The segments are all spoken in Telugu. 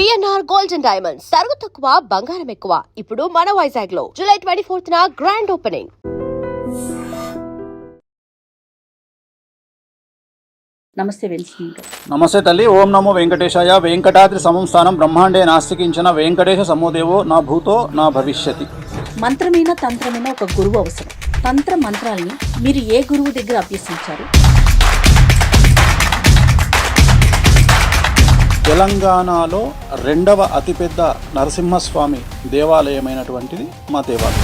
విఎన్ఆర్ గోల్డ్ అండ్ డైమండ్స్ తరుగు తక్కువ బంగారం ఎక్కువ. ఇప్పుడు మన వైజాగ్ లో జూలై 24th గ్రాండ్ ఓపెనింగ్. నమస్తే వెంకటేశ్వర. నమస్తే తల్లి. ఓం నమో వెంకటేశాయ. వెంకటాద్రి సమస్థానం బ్రహ్మాండే నాస్తికించిన వెంకటేశ సమోదేవో నా భూతో నా భవిష్యతి. మంత్రమైన తంత్రమైన ఒక గురువు అవసరం. తంత్ర మంత్రాల్ని మీరు ఏ గురువు దగ్గర అభ్యసించారు? తెలంగాణలో రెండవ అతిపెద్ద నరసింహస్వామి దేవాలయమైనటువంటిది మా దేవాలయం.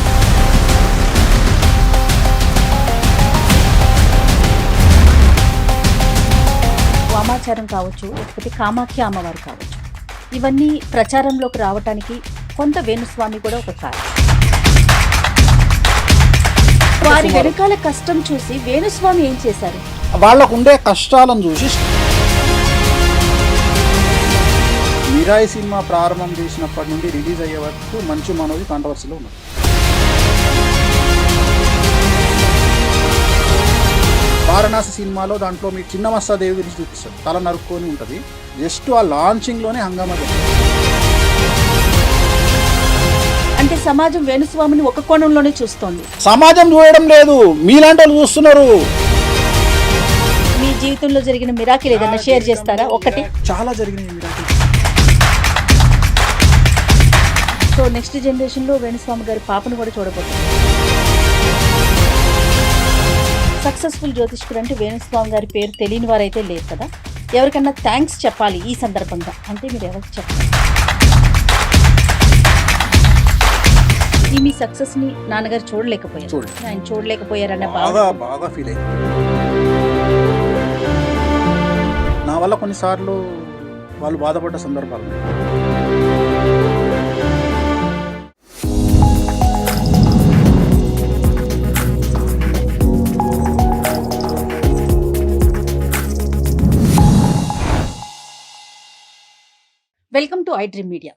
వామాచారం కావచ్చు, లేకపోతే కామాఖ్య అమ్మవారు కావచ్చు, ఇవన్నీ ప్రచారంలోకి రావటానికి కొంత వేణుస్వామి కూడా ఒక కారణం. వారి వెనకాల కష్టం చూసి వేణుస్వామి ఏం చేశారు? వాళ్ళకు ఉండే కష్టాలను చూసి మిరాయి సినిమా ప్రారంభం చేసినప్పటి నుండి రిలీజ్ అయ్యే వరకు మంచి మనోది కాంట్రవర్సీలో ఉన్నది. వారణాసి సినిమాలో దాంట్లో మీకు చిన్న మస్తాదేవి గురించి చూపిస్తారు. తల నరుక్కొని ఉంటుంది. జస్ట్ ఆ లాంచింగ్లోనే హంగామా జరిగింది. అంటే సమాజం వేణుస్వామిని ఒక కోణంలోనే చూస్తోంది. సమాజం చూడడం లేదు, మీలాంటి వాళ్ళు చూస్తున్నారు. మీ జీవితంలో జరిగిన మిరాకిల్ ఏదైనా షేర్ చేస్తారా? ఒకటి. చాలా జరిగినాయి మిరాకిల్. సో నెక్స్ట్ జనరేషన్లో వేణుస్వామి గారి పాపను కూడా చూడబోతుంది. సక్సెస్ఫుల్ జ్యోతిష్కుడు అంటే వేణుస్వామి గారి పేరు తెలియని వారైతే లేదు కదా. ఎవరికన్నా థ్యాంక్స్ చెప్పాలి ఈ సందర్భంగా అంటే మీరు ఎవరికి చెప్పాలి? ఈ మీ సక్సెస్ని నాన్నగారు చూడలేకపోయారు, ఆయన చూడలేకపోయారన్న బాగా ఫీల్ అయ్యింది. నా వల్ల కొన్నిసార్లు వాళ్ళు బాధపడ్డ సందర్భాలు. Welcome to I dream media.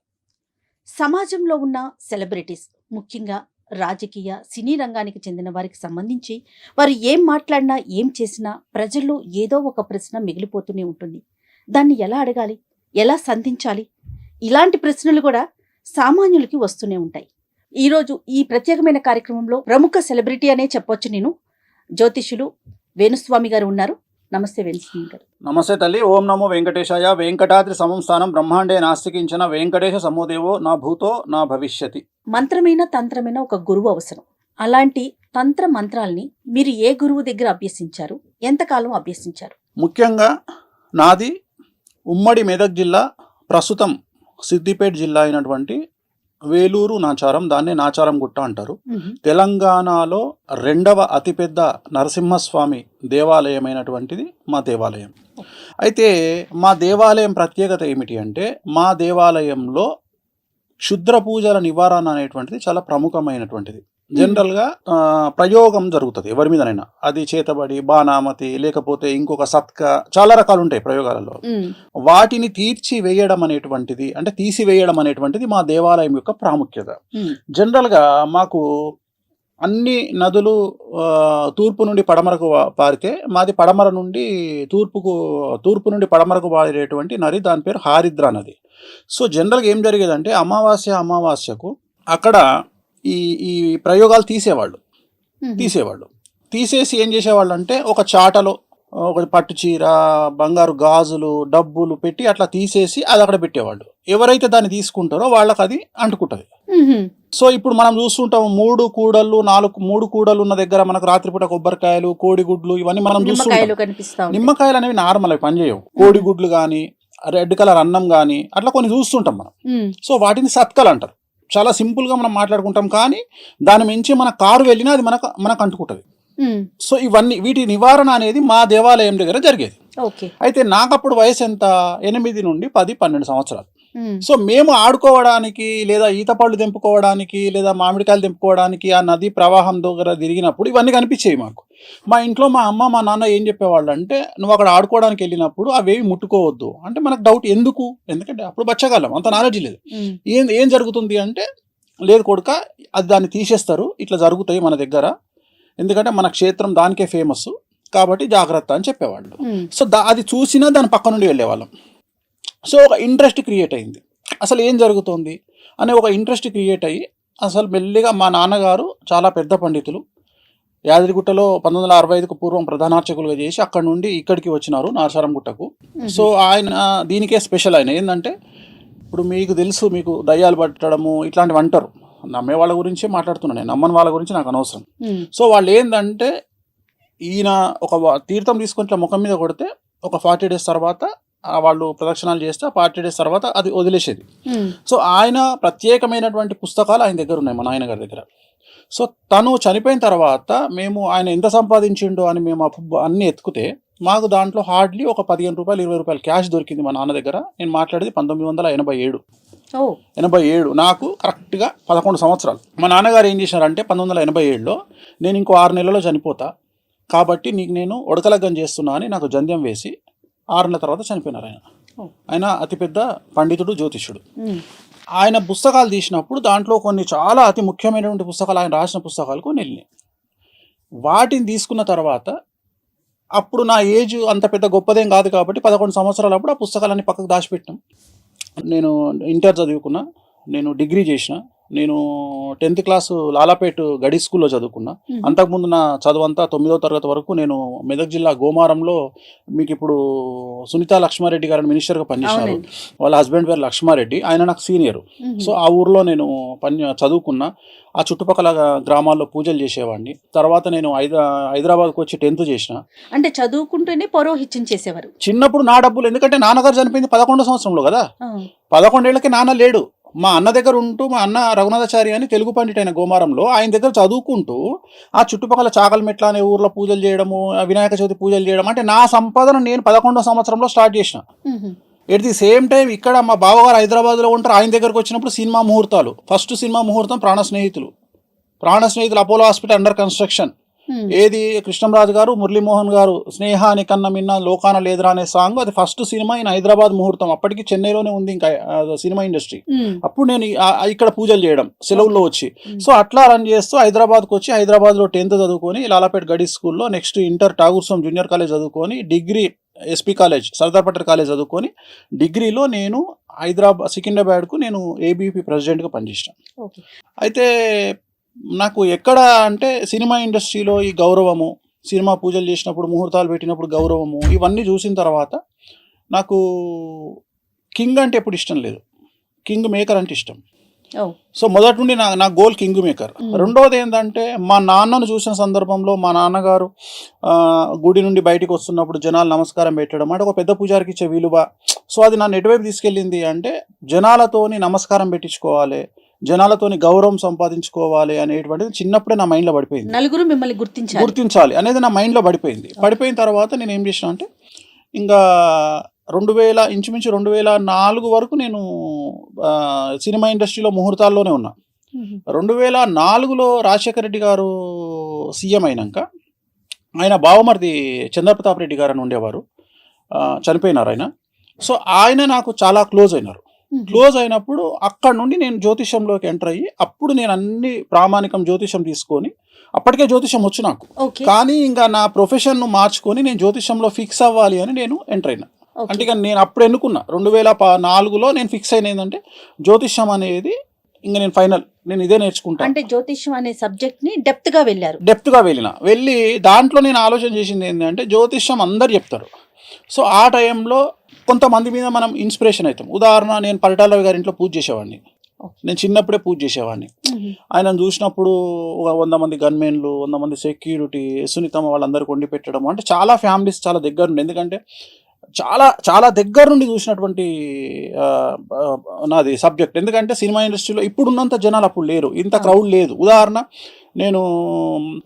సమాజంలో ఉన్న సెలబ్రిటీస్, ముఖ్యంగా రాజకీయ సినీ రంగానికి చెందిన వారికి సంబంధించి వారు ఏం మాట్లాడినా ఏం చేసినా ప్రజల్లో ఏదో ఒక ప్రశ్న మిగిలిపోతూనే ఉంటుంది. దాన్ని ఎలా అడగాలి, ఎలా సంధించాలి, ఇలాంటి ప్రశ్నలు కూడా సామాన్యులకి వస్తూనే ఉంటాయి. ఈరోజు ఈ ప్రత్యేకమైన కార్యక్రమంలో ప్రముఖ సెలబ్రిటీ అనే చెప్పొచ్చు నేను, జ్యోతిష్యులు వేణుస్వామి గారు ఉన్నారు. నమస్తే వేణుస్వామి గారు. నమస్తే తల్లి. ఓం నమో వెంకటేశాయ. వెంకటాద్రి సమస్థానం బ్రహ్మాండే నాస్తికించిన వెంకటేశ సమోదేవో నా భూతో నా భవిష్యతి. మంత్రమైన తంత్రమైన ఒక గురువు అవసరం. అలాంటి తంత్ర మంత్రాల్ని మీరు ఏ గురువు దగ్గర అభ్యసించారు? ఎంతకాలం అభ్యసించారు? ముఖ్యంగా నాది ఉమ్మడి మెదక్ జిల్లా, ప్రస్తుతం సిద్దిపేట జిల్లా అయినటువంటి వేలూరు నాచారం, దాన్నే నాచారం గుట్ట అంటారు. తెలంగాణలో రెండవ అతిపెద్ద నరసింహస్వామి దేవాలయమైనటువంటిది మా దేవాలయం. అయితే మా దేవాలయం ప్రత్యేకత ఏమిటి అంటే, మా దేవాలయంలో క్షుద్ర పూజల నివారణ అనేటువంటిది చాలా ప్రముఖమైనటువంటిది. జనరల్గా ప్రయోగం జరుగుతుంది ఎవరి మీదనైనా, అది చేతబడి, బాణామతి, లేకపోతే ఇంకొక సత్క, చాలా రకాలు ఉంటాయి ప్రయోగాలలో. వాటిని తీర్చివేయడం అనేటువంటిది, అంటే తీసివేయడం అనేటువంటిది మా దేవాలయం యొక్క ప్రాముఖ్యత. జనరల్గా మాకు అన్ని నదులు తూర్పు నుండి పడమరకు పారితే మాది పడమర నుండి తూర్పు నుండి పడమరకు పారేటువంటి నది, దాని పేరు హారిద్రా నది. సో జనరల్గా ఏం జరిగేదంటే అమావాస్యకు అక్కడ ఈ ప్రయోగాలు తీసేసి ఏం చేసేవాళ్ళు అంటే, ఒక చాటలో ఒక పట్టు చీర, బంగారు గాజులు, డబ్బులు పెట్టి అట్లా తీసేసి అది అక్కడ పెట్టేవాళ్ళు. ఎవరైతే దాన్ని తీసుకుంటారో వాళ్ళకి అది అంటుకుంటది. సో ఇప్పుడు మనం చూస్తుంటాం, 3 కూడళ్ళు ఉన్న దగ్గర మనకు రాత్రిపూట కొబ్బరికాయలు, కోడిగుడ్లు, ఇవన్నీ మనం చూస్తుంటాం. నిమ్మకాయలు అనేవి నార్మల్, అవి పనిచేయవు. కోడిగుడ్లు కానీ, రెడ్ కలర్ అన్నం కానీ అట్లా కొన్ని చూస్తుంటాం మనం. సో వాటిని సత్కలు అంటారు. చాలా సింపుల్గా మనం మాట్లాడుకుంటాం, కానీ దాని మించి మన కారు వెళ్ళినా అది మనకు అంటుకుంటుంది. సో వీటి నివారణ అనేది మా దేవాలయం దగ్గర జరిగేది. అయితే నాకప్పుడు వయసు ఎంత, 8 నుండి 10, 12 సంవత్సరాలు. సో మేము ఆడుకోవడానికి, లేదా ఈత పళ్ళు తెంపుకోవడానికి, లేదా మామిడికాయలు తెంపుకోవడానికి ఆ నది ప్రవాహం దగ్గర తిరిగినప్పుడు ఇవన్నీ కనిపించేవి మాకు. మా ఇంట్లో మా అమ్మ మా నాన్న ఏం చెప్పేవాళ్ళు అంటే, నువ్వు అక్కడ ఆడుకోవడానికి వెళ్ళినప్పుడు అవేవి ముట్టుకోవద్దు అంటే. మనకు డౌట్ ఎందుకు, ఎందుకంటే అప్పుడు బచ్చగాళ్ళం, అంత నాలెడ్జ్ లేదు. ఏం జరుగుతుంది అంటే, లేదు కొడుక, అది దాన్ని తీసేస్తారు, ఇట్లా జరుగుతాయి మన దగ్గర, ఎందుకంటే మన క్షేత్రం దానికే ఫేమస్, కాబట్టి జాగ్రత్త అని చెప్పేవాళ్ళు. సో అది చూసినా దాని పక్క నుండి వెళ్ళేవాళ్ళం. సో ఒక ఇంట్రెస్ట్ క్రియేట్ అయింది. అసలు ఏం జరుగుతుంది అనే ఒక ఇంట్రెస్ట్ క్రియేట్ అయ్యి అసలు మెల్లిగా మా నాన్నగారు చాలా పెద్ద పండితులు, యాదగిరిగుట్టలో 1965కు పూర్వం ప్రధానార్చకులుగా చేసి అక్కడ నుండి ఇక్కడికి వచ్చినారు నార్సారం గుట్టకు. సో ఆయన దీనికే స్పెషల్. ఆయన ఏంటంటే ఇప్పుడు మీకు తెలుసు, మీకు దయ్యాలు పట్టడము ఇట్లాంటివి అంటారు. నమ్మే వాళ్ళ గురించే మాట్లాడుతున్నాను నేను, నమ్మని వాళ్ళ గురించి నాకు అనవసరం. సో వాళ్ళు ఏంటంటే ఈయన ఒక తీర్థం తీసుకొని ఇట్లా ముఖం మీద కొడితే ఒక 40 days తర్వాత వాళ్ళు ప్రదక్షిణాలు చేస్తే 40 days తర్వాత అది వదిలేసేది. సో ఆయన ప్రత్యేకమైనటువంటి పుస్తకాలు ఆయన దగ్గర ఉన్నాయి, మా నాయనగారి దగ్గర. సో తను చనిపోయిన తర్వాత మేము ఆయన ఎంత సంపాదించిండో అని మేము అన్ని ఎత్తుకుతే మాకు దాంట్లో హార్డ్లీ ఒక 15 రూపాయలు 20 రూపాయలు క్యాష్ దొరికింది మా నాన్న దగ్గర. నేను మాట్లాడేది 1987. నాకు కరెక్ట్గా 11 సంవత్సరాలు. మా నాన్నగారు ఏం చేశారంటే 1987లో నేను ఇంకో 6 నెలల్లో చనిపోతా కాబట్టి నీకు నేను ఉడకలగ్గం చేస్తున్నా అని నాకు జంధ్యం వేసి 6 నెలల తర్వాత చనిపోయినారు ఆయన. ఆయన అతిపెద్ద పండితుడు, జ్యోతిష్యుడు. ఆయన పుస్తకాలు తీసినప్పుడు దాంట్లో కొన్ని చాలా అతి ముఖ్యమైనటువంటి పుస్తకాలు, ఆయన రాసిన పుస్తకాలు కొన్ని వెళ్ళినాయి. వాటిని తీసుకున్న తర్వాత అప్పుడు నా ఏజ్ అంత పెద్ద గొప్పదేం కాదు కాబట్టి 11 సంవత్సరాలప్పుడు ఆ పుస్తకాలన్నీ పక్కకు దాచిపెట్టాం. నేను ఇంటర్ చదువుకున్నా, నేను డిగ్రీ చేసిన, నేను 10th క్లాసు లాలాపేట్ గడి స్కూల్లో చదువుకున్నా. అంతకుముందు నా చదువంతా 9వ తరగతి వరకు నేను మెదక్ జిల్లా గోమారంలో, మీకు ఇప్పుడు సునీతా లక్ష్మారెడ్డి గారిని మినిస్టర్గా పనిచేశారు, వాళ్ళ హస్బెండ్ పేరు లక్ష్మారెడ్డి, ఆయన నాకు సీనియర్. సో ఆ ఊర్లో నేను చదువుకున్నా. ఆ చుట్టుపక్కల గ్రామాల్లో పూజలు చేసేవాడిని. తర్వాత నేను హైదరాబాద్కి వచ్చి 10th చేసిన. అంటే చదువుకుంటూనే పౌరోహిత్యం చేసేవారు. చిన్నప్పుడు నా డబ్బులు, ఎందుకంటే నాన్నగారు చనిపోయింది 11వ సంవత్సరంలో కదా, 11 ఏళ్ళకి నాన్న లేడు. మా అన్న దగ్గర ఉంటూ, మా అన్న రఘునాథాచారి అని తెలుగు పండిట్ అయిన గోమారంలో, ఆయన దగ్గర చదువుకుంటూ ఆ చుట్టుపక్కల చాకల్మెట్ల అనే ఊర్లో పూజలు చేయడము, వినాయక చవితి పూజలు చేయడం, అంటే నా సంపాదన నేను 11వ సంవత్సరంలో స్టార్ట్ చేసిన. ఎట్ ది సేమ్ టైం ఇక్కడ మా బావగారు హైదరాబాద్లో ఉంటారు. ఆయన దగ్గరకు వచ్చినప్పుడు సినిమా ముహూర్తాలు, ఫస్ట్ సినిమా ముహూర్తం ప్రాణ స్నేహితులు అపోలో హాస్పిటల్ అండర్ కన్స్ట్రక్షన్. ఏది కృష్ణంరాజు గారు, మురళీమోహన్ గారు స్నేహాని కన్నా మిన్న లోకాన లేదురా అనే సాంగ్, అది ఫస్ట్ సినిమా ఇన్ హైదరాబాద్ ముహూర్తం. అప్పటికి చెన్నైలోనే ఉంది ఇంకా సినిమా ఇండస్ట్రీ. అప్పుడు నేను ఇక్కడ పూజలు చేయడం సెలవుల్లో వచ్చి, సో అట్లా రన్ చేస్తూ హైదరాబాద్కి వచ్చి హైదరాబాద్లో 10th చదువుకొని లాలాపేట్ గడి స్కూల్లో, నెక్స్ట్ ఇంటర్ ఠాగూర్స్వామి జూనియర్ కాలేజ్ చదువుకొని, degree SP college Sardar Patel college చదువుకొని, డిగ్రీలో నేను సికింద్రాబాద్కు నేను ఏబీపీ ప్రెసిడెంట్గా పనిచేసిన. అయితే నాకు ఎక్కడ అంటే సినిమా ఇండస్ట్రీలో ఈ గౌరవము, సినిమా పూజలు చేసినప్పుడు ముహూర్తాలు పెట్టినప్పుడు గౌరవము, ఇవన్నీ చూసిన తర్వాత నాకు కింగ్ అంటే ఎప్పుడు ఇష్టం లేదు, కింగ్ మేకర్ అంటే ఇష్టం. సో మొదటి నుండి నా గోల్ కింగ్ మేకర్. రెండోది ఏంటంటే మా నాన్నను చూసిన సందర్భంలో, మా నాన్నగారు గుడి నుండి బయటకు వస్తున్నప్పుడు జనాలు నమస్కారం పెట్టడం అంటే ఒక పెద్ద పూజారికి ఇచ్చే విలువ. సో అది నన్ను ఎటువైపు తీసుకెళ్ళింది అంటే జనాలతోని నమస్కారం పెట్టించుకోవాలి, జనాలతోని గౌరవం సంపాదించుకోవాలి అనేటువంటిది చిన్నప్పుడే నా మైండ్లో పడిపోయింది. నలుగురు మిమ్మల్ని గుర్తించాలి అనేది నా మైండ్లో పడిపోయింది. పడిపోయిన తర్వాత నేను ఏం చేసిన అంటే ఇంకా ఇంచుమించు 2004 వరకు నేను సినిమా ఇండస్ట్రీలో ముహూర్తాల్లోనే ఉన్నా. 2004లో రాజశేఖర రెడ్డి గారు సీఎం అయినాక ఆయన బావమరిది చంద్రప్రతాప్ రెడ్డి గారు అని ఉండేవారు, చనిపోయినారు ఆయన. సో ఆయన నాకు చాలా క్లోజ్ అయినారు. క్లోజ్ అయినప్పుడు అక్కడ నుండి నేను జ్యోతిషంలోకి ఎంటర్ అయ్యి, అప్పుడు నేను అన్ని ప్రామాణికం జ్యోతిషం తీసుకొని, అప్పటికే జ్యోతిషం వచ్చు నాకు, కానీ ఇంకా నా ప్రొఫెషన్ మార్చుకొని నేను జ్యోతిషంలో ఫిక్స్ అవ్వాలి అని నేను ఎంటర్ అయినా. అంటే ఇక నేను అప్పుడు ఎన్నుకున్నా 2004లో నేను ఫిక్స్ అయిన ఏంటంటే జ్యోతిషం అనేది ఇంకా నేను ఫైనల్, నేను ఇదే నేర్చుకుంటాను. అంటే జ్యోతిషం అనే సబ్జెక్ట్ ని డెప్త్ గా వెళ్ళి దాంట్లో నేను ఆలోచన చేసింది ఏంటంటే జ్యోతిషం అందరు చెప్తారు. సో ఆ టైంలో కొంతమంది మీద మనం ఇన్స్పిరేషన్ అవుతాం. ఉదాహరణ, నేను పరిటాల గారి ఇంట్లో పూజ చేసేవాడిని, నేను చిన్నప్పుడే పూజ చేసేవాడిని. ఆయనను చూసినప్పుడు 100 మంది గన్మెన్లు, 100 మంది సెక్యూరిటీ, సునీతమ్మ వాళ్ళందరికీ వండి పెట్టడం, అంటే చాలా ఫ్యామిలీస్ చాలా దగ్గర నుండి, ఎందుకంటే చాలా చాలా దగ్గర నుండి చూసినటువంటి నాది సబ్జెక్ట్. ఎందుకంటే సినిమా ఇండస్ట్రీలో ఇప్పుడున్నంత జనాలు అప్పుడు లేరు, ఇంత క్రౌడ్ లేదు. ఉదాహరణ, నేను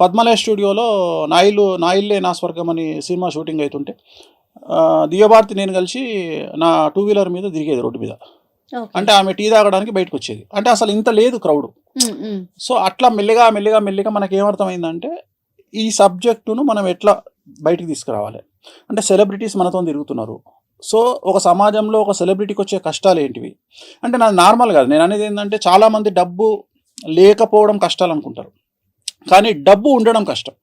పద్మలయ స్టూడియోలో నాయిల్లే నా స్వర్గం అని సినిమా షూటింగ్ అవుతుంటే దివ్యభారతి నేను కలిసి నా 2-వీలర్ మీద తిరిగేది రోడ్డు మీద. అంటే ఆమె టీ తాగడానికి బయటకు వచ్చేది. అంటే అసలు ఇంత లేదు క్రౌడ్. సో అట్లా మెల్లిగా మనకి ఏమర్థమైందంటే ఈ సబ్జెక్టును మనం ఎట్లా బయటికి తీసుకురావాలి అంటే, సెలబ్రిటీస్ మనతో తిరుగుతున్నారు. సో ఒక సమాజంలో ఒక సెలబ్రిటీకి వచ్చే కష్టాలు ఏంటివి అంటే, నాది నార్మల్ కాదు. నేను అనేది ఏంటంటే, చాలామంది డబ్బు లేకపోవడం కష్టాలు అనుకుంటారు, కానీ డబ్బు ఉండడం కష్టం.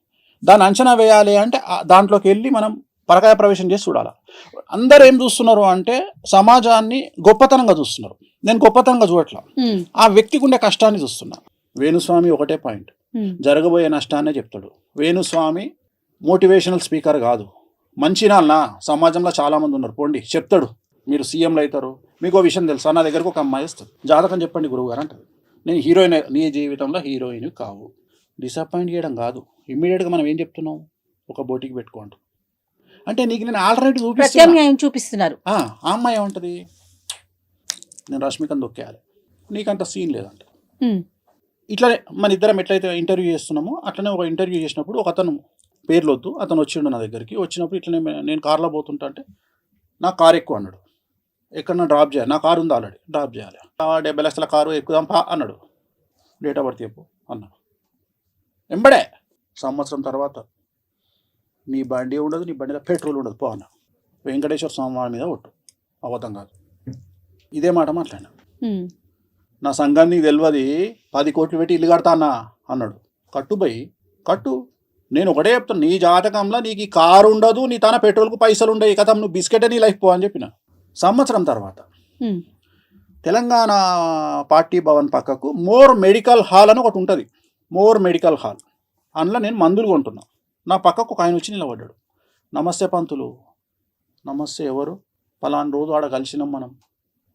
దాన్ని అంచనా వేయాలి అంటే దాంట్లోకి వెళ్ళి మనం పరకాయ ప్రవేశం చేసి చూడాలి. అందరు ఏం చూస్తున్నారు అంటే సమాజాన్ని గొప్పతనంగా చూస్తున్నారు. నేను గొప్పతనంగా చూడట్లా, ఆ వ్యక్తికి ఉండే కష్టాన్ని చూస్తున్నా. వేణుస్వామి ఒకటే పాయింట్, జరగబోయే నష్టాన్నే చెప్తాడు. వేణుస్వామి మోటివేషనల్ స్పీకర్ కాదు. మంచినాలనా సమాజంలో చాలామంది ఉన్నారు, పోండి చెప్తాడు, మీరు సీఎంలు అవుతారు. మీకు ఓ విషయం తెలుసా, నా దగ్గరకు ఒక అమ్మాయి వస్తుంది, జాతకం చెప్పండి గురువు గారు అంటారు. నేను హీరోయిన్, నీ జీవితంలో హీరోయిన్ కావు. డిసప్పాయింట్ చేయడం కాదు, ఇమ్మీడియట్గా మనం ఏం చెప్తున్నాం, ఒక బోటికి పెట్టుకోండి అంటే నీకు నేను ఆల్టర్నేటివ్ చూపిస్తున్నారు. ఆ అమ్మాయి ఏమంటది, నేను రష్మికను దొక్కేయాలి, నీకంత సీన్ లేదంట. ఇట్లనే మన ఇద్దరం ఎట్లయితే ఇంటర్వ్యూ చేస్తున్నామో అట్లనే ఒక ఇంటర్వ్యూ చేసినప్పుడు ఒక అతను, పేర్లు వద్దు, అతను వచ్చిండు నా దగ్గరికి. వచ్చినప్పుడు ఇట్లనే నేను కార్లో పోతుంటా అంటే నా కారు ఎక్కువ అన్నాడు. ఎక్కడన్నా డ్రాప్ చేయాలి, నా కారు ఉంది ఆల్రెడీ, డ్రాప్ చేయాలి. 70 లక్షల కారు ఎక్కుదాం పా అన్నాడు. డేట్ ఆఫ్ బర్త్ చెప్పు అన్నాడు. ఎంబడే సంవత్సరం తర్వాత నీ బండి ఉండదు, నీ బండిలో పెట్రోల్ ఉండదు పో అన్నా. వెంకటేశ్వర స్వామి వారి మీద ఒట్టు, అబద్ధం కాదు. ఇదే మాట మాట్లాడినా. నా సంఘాన్ని తెలియదు, 10 కోట్లు పెట్టి ఇల్లు కడతా అన్నా అన్నాడు. కట్టు పోయి కట్టు, నేను ఒకటే చెప్తాను, నీ జాతకంలో నీకు ఈ కారు ఉండదు, నీ తన పెట్రోల్కు పైసలు ఉండవు, కథ నువ్వు బిస్కెటే నీ లైఫ్ పో అని చెప్పిన. సంవత్సరం తర్వాత తెలంగాణ పార్టీ భవన్ పక్కకు మోర్ మెడికల్ హాల్ అని ఒకటి ఉంటుంది, మోర్ మెడికల్ హాల్. అందులో నేను మందులు కొంటున్నా. నా పక్కకు ఒక ఆయన వచ్చి నిలబడ్డాడు. నమస్తే పంతులు. నమస్తే, ఎవరు? పలానా రోజు ఆడ కలిసినాం మనం.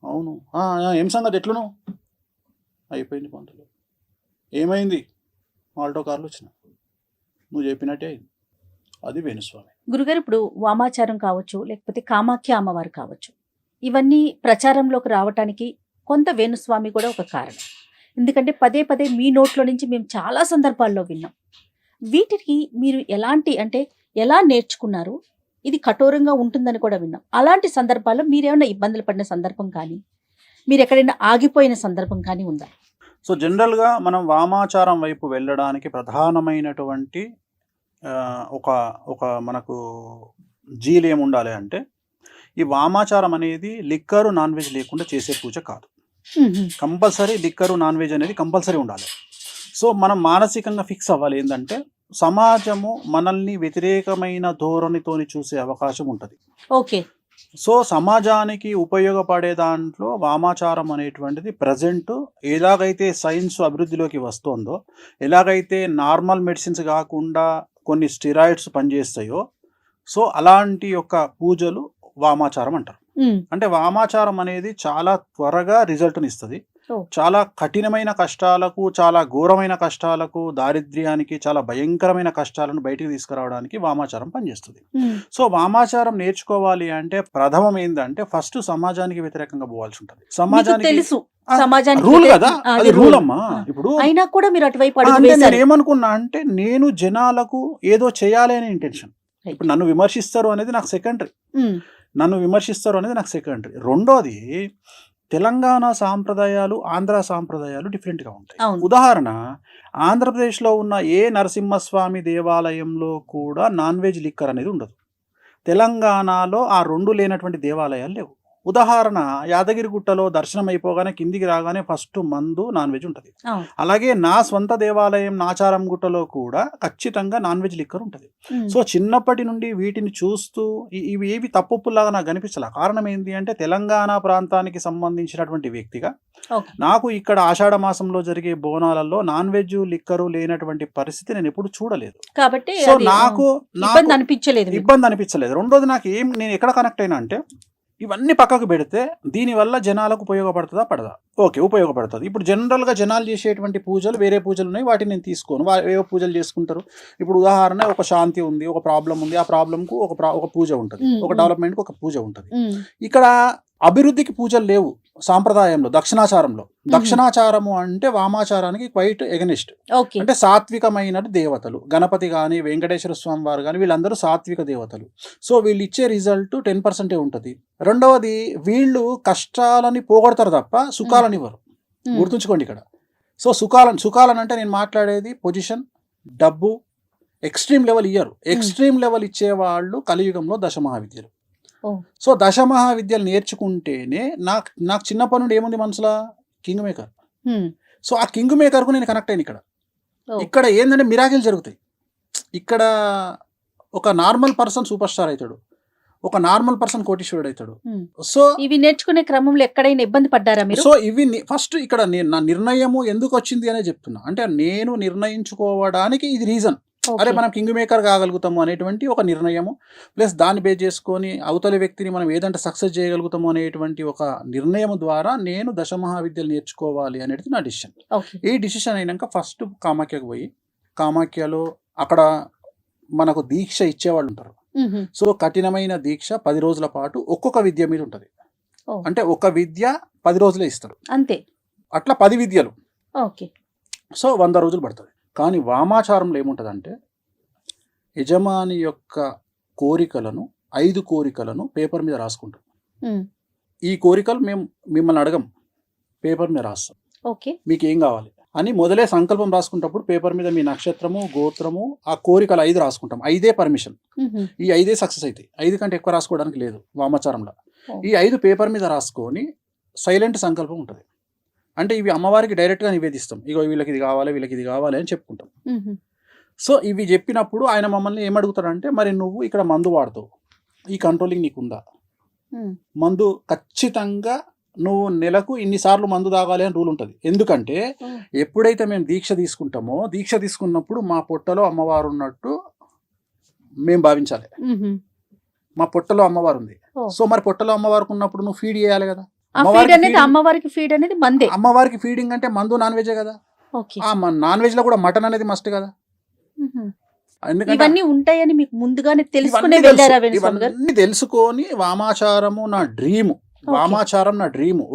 అవును, ఏం సంగతి, ఎట్లును? అయిపోయింది పంతులు. ఏమైంది? ఆల్టో కార్లు వచ్చిన, నువ్వు చెప్పినట్టే అయింది. అది వేణుస్వామి. గురుగారు, ఇప్పుడు వామాచారం కావచ్చు, లేకపోతే కామాఖ్య అమ్మవారు కావచ్చు, ఇవన్నీ ప్రచారంలోకి రావటానికి కొంత వేణుస్వామి కూడా ఒక కారణం. ఎందుకంటే పదే పదే మీ నోట్లో నుంచి మేము చాలా సందర్భాల్లో విన్నాం. వీటికి మీరు ఎలా నేర్చుకున్నారు? ఇది కఠోరంగా ఉంటుందని కూడా విన్నాం. అలాంటి సందర్భాల్లో మీరేమైనా ఇబ్బందులు పడిన సందర్భం కానీ, మీరు ఎక్కడైనా ఆగిపోయిన సందర్భం కానీ ఉందా? సో జనరల్గా మనం వామాచారం వైపు వెళ్ళడానికి ప్రధానమైనటువంటి ఒక మనకు జీలు ఏముండాలి అంటే, ఈ వామాచారం అనేది లిక్కరు నాన్ వెజ్ లేకుండా చేసే పూజ కాదు. కంపల్సరీ లిక్కరు నాన్ వెజ్ అనేది కంపల్సరీ ఉండాలి. సో మనం మానసికంగా ఫిక్స్ అవ్వాలి ఏంటంటే, సమాజము మనల్ని వ్యతిరేకమైన ధోరణితోని చూసే అవకాశం ఉంటుంది. ఓకే. సో సమాజానికి ఉపయోగపడే దాంట్లో వామాచారం అనేటువంటిది ప్రజెంట్ ఎలాగైతే సైన్స్ అభివృద్ధిలోకి వస్తుందో, ఎలాగైతే నార్మల్ మెడిసిన్స్ కాకుండా కొన్ని స్టెరాయిడ్స్ పనిచేస్తాయో, సో అలాంటి యొక్క పూజలు వామాచారం అంటారు. అంటే వామాచారం అనేది చాలా త్వరగా రిజల్ట్ని ఇస్తుంది. చాలా కఠినమైన కష్టాలకు, చాలా ఘోరమైన కష్టాలకు, దారిద్ర్యానికి, చాలా భయంకరమైన కష్టాలను బయటికి తీసుకురావడానికి వామాచారం పనిచేస్తుంది. సో వామాచారం నేర్చుకోవాలి అంటే ప్రథమం ఏంటంటే, ఫస్ట్ సమాజానికి వ్యతిరేకంగా పోవాల్సి ఉంటుంది. సమాజానికి రూల్ కదా, అది రూల్ అమ్మా. ఇప్పుడు అయినా కూడా మీరు అటువైపు నేను ఏమనుకున్నా అంటే, నేను జనాలకు ఏదో చేయాలి అనే ఇంటెన్షన్. ఇప్పుడు నన్ను విమర్శిస్తారు అనేది నాకు సెకండరీ, రెండోది తెలంగాణ సాంప్రదాయాలు, ఆంధ్ర సాంప్రదాయాలు డిఫరెంట్గా ఉంటాయి. ఉదాహరణ, ఆంధ్రప్రదేశ్లో ఉన్న ఏ నరసింహస్వామి దేవాలయంలో కూడా నాన్ వెజ్ లిక్కర్ అనేది ఉండదు. తెలంగాణలో ఆ రెండు లేనటువంటి దేవాలయాలు లేవు. ఉదాహరణ, యాదగిరిగుట్టలో దర్శనం అయిపోగానే కిందికి రాగానే ఫస్ట్ మందు నాన్ వెజ్ ఉంటుంది. అలాగే నా స్వంత దేవాలయం నాచారం గుట్టలో కూడా ఖచ్చితంగా నాన్ వెజ్ లిక్కర్ ఉంటుంది. సో చిన్నప్పటి నుండి వీటిని చూస్తూ ఇవి ఏవి తప్పులాగా నాకు కనిపించాల. కారణం ఏంటి అంటే, తెలంగాణ ప్రాంతానికి సంబంధించినటువంటి వ్యక్తిగా నాకు ఇక్కడ ఆషాఢ మాసంలో జరిగే బోనాలలో నాన్ వెజ్ లిక్కరు లేనటువంటి పరిస్థితి నేను ఎప్పుడు చూడలేదు. కాబట్టి సో నాకు ఇబ్బంది అనిపించలేదు. రెండోది, నేను ఎక్కడ కనెక్ట్ అయినా అంటే, ఇవన్నీ పక్కకు పెడితే దీనివల్ల జనాలకు ఉపయోగపడుతుందా పడదా? ఓకే, ఉపయోగపడుతుంది. ఇప్పుడు జనరల్గా జనాలు చేసేటువంటి పూజలు వేరే పూజలు ఉన్నాయి, వాటిని నేను తీసుకోను. ఏవో పూజలు చేసుకుంటారు. ఇప్పుడు ఉదాహరణ, ఒక శాంతి ఉంది, ఒక ప్రాబ్లం ఉంది, ఆ ప్రాబ్లంకు ఒక పూజ ఉంటుంది, ఒక డెవలప్మెంట్కి ఒక పూజ ఉంటుంది. ఇక్కడ అభివృద్ధికి పూజలు లేవు సాంప్రదాయంలో, దక్షిణాచారము అంటే వామాచారానికి క్వైట్ ఎగనిస్ట్. అంటే సాత్వికమైన దేవతలు, గణపతి కానీ వెంకటేశ్వర స్వామి వారు కానీ, వీళ్ళందరూ సాత్విక దేవతలు. సో వీళ్ళు ఇచ్చే రిజల్ట్ 10% ఉంటుంది. రెండవది, వీళ్ళు కష్టాలని పోగొడతారు తప్ప సుఖాలని ఇవ్వరు, గుర్తుంచుకోండి ఇక్కడ. సో సుఖాలను అంటే నేను మాట్లాడేది పొజిషన్, డబ్బు, ఎక్స్ట్రీమ్ లెవెల్ ఇయ్యరు. ఎక్స్ట్రీమ్ లెవెల్ ఇచ్చేవాళ్ళు కలియుగంలో దశమహావిద్యలు. సో దశమహావిద్యలు నేర్చుకుంటేనే నాకు చిన్నప్పటి నుండి ఏముంది మనసులో, కింగ్ మేకర్. సో ఆ కింగ్ మేకర్కు నేను కనెక్ట్ అయిన. ఇక్కడ ఏంటంటే మిరాకిల్ జరుగుతాయి. ఇక్కడ ఒక నార్మల్ పర్సన్ సూపర్ స్టార్ అవుతాడు, ఒక నార్మల్ పర్సన్ కోటీశ్వరుడు అవుతాడు. ఉమ్. సో ఇవి నేర్చుకునే క్రమంలో ఎక్కడైనా ఇబ్బంది పడ్డారా మీరు? సో ఇవి ఫస్ట్ ఇక్కడ నా నిర్ణయము ఎందుకు వచ్చింది అనే చెప్తున్నా. అంటే నేను నిర్ణయించుకోవడానికి ఇది రీజన్. అరే మనం కింగ్ మేకర్ కాగలుగుతాము అనేటువంటి ఒక నిర్ణయము, ప్లస్ దాన్ని బేస్ చేసుకొని అవతలి వ్యక్తిని మనం ఏదంటే సక్సెస్ చేయగలుగుతాము అనేటువంటి ఒక నిర్ణయం ద్వారా నేను దశమహావిద్యలు నేర్చుకోవాలి అనేది నా డిసిషన్. ఓకే. ఈ డిసిషన్ అయినాక ఫస్ట్ కామాఖ్యకు పోయి, కామాఖ్యలో అక్కడ మనకు దీక్ష ఇచ్చేవాళ్ళు ఉంటారు. ఉహు. సో కఠినమైన దీక్ష 10 రోజుల పాటు ఒక్కొక్క విద్య మీద ఉంటుంది. ఓ. అంటే ఒక విద్య 10 రోజులే ఇస్తారు, అంతే. అట్లా 10 విద్యలు. ఓకే. సో 100 రోజులు పడుతుంది. కానీ వామాచారంలో ఏముంటుందంటే యజమాని యొక్క కోరికలను 5 కోరికలను పేపర్ మీద రాసుకుంటాం. ఉమ్. ఈ కోరికలు మేము మిమ్మల్ని అడగం, పేపర్ మీద రాస్తాం. ఓకే. మీకు ఏం కావాలి అని మొదలే సంకల్పం రాసుకుంటప్పుడు పేపర్ మీద మీ నక్షత్రము, గోత్రము, ఆ కోరికలు 5 రాసుకుంటాం. 5 పర్మిషన్. ఉహు. ఈ 5 సక్సెస్ అవుతాయి. 5 కంటే ఎక్కువ రాసుకోవడానికి లేదు వామాచారంలో. ఓ. ఈ 5 పేపర్ మీద రాసుకొని సైలెంట్ సంకల్పం ఉంటుంది. అంటే ఇవి అమ్మవారికి డైరెక్ట్గా నివేదిస్తాం. ఇగో వీళ్ళకి ఇది కావాలి, వీళ్ళకి ఇది కావాలి అని చెప్పుకుంటాం. ఉహు. సో ఇవి చెప్పినప్పుడు ఆయన మమ్మల్ని ఏమడుగుతాడంటే, మరి నువ్వు ఇక్కడ మందు వాడుతావు, ఈ కంట్రోలింగ్ నీకుందా? ఉమ్. మందు ఖచ్చితంగా నువ్వు నెలకు ఇన్నిసార్లు మందు తాగాలి అని రూల్ ఉంటుంది. ఎందుకంటే ఓ. ఎప్పుడైతే మేము దీక్ష తీసుకుంటామో, దీక్ష తీసుకున్నప్పుడు మా పొట్టలో అమ్మవారు ఉన్నట్టు మేము భావించాలి. ఉహు. మా పొట్టలో అమ్మవారు ఉంది. ఓ. సో మరి పొట్టలో అమ్మవారికి ఉన్నప్పుడు నువ్వు ఫీడ్ చేయాలి కదా. ఆ ఫీడ్ అమ్మవారికి అనేది feeding- అమ్మవారికి ఫీడ్ అనేది మందే. అమ్మవారికి ఫీడింగ్ అంటే మందు నాన్ వెజే కదా. ఓకే. ఆ నాన్ వెజ్ లో కూడా మటన్ అనేది మస్ట్ కదా. ఉహు. ఎందుకంటే ఇవన్నీ ఉంటాయని మీకు ముందుగానే తెలుసుకునే ఇవన్నీ వెళ్ళారా తెలుసు. వేణుస్వామి గారు? ఇవన్నీ తెలుసుకొని వామాచారము నా డ్రీము. ఓకే. వామాచారం నా డ్రీము.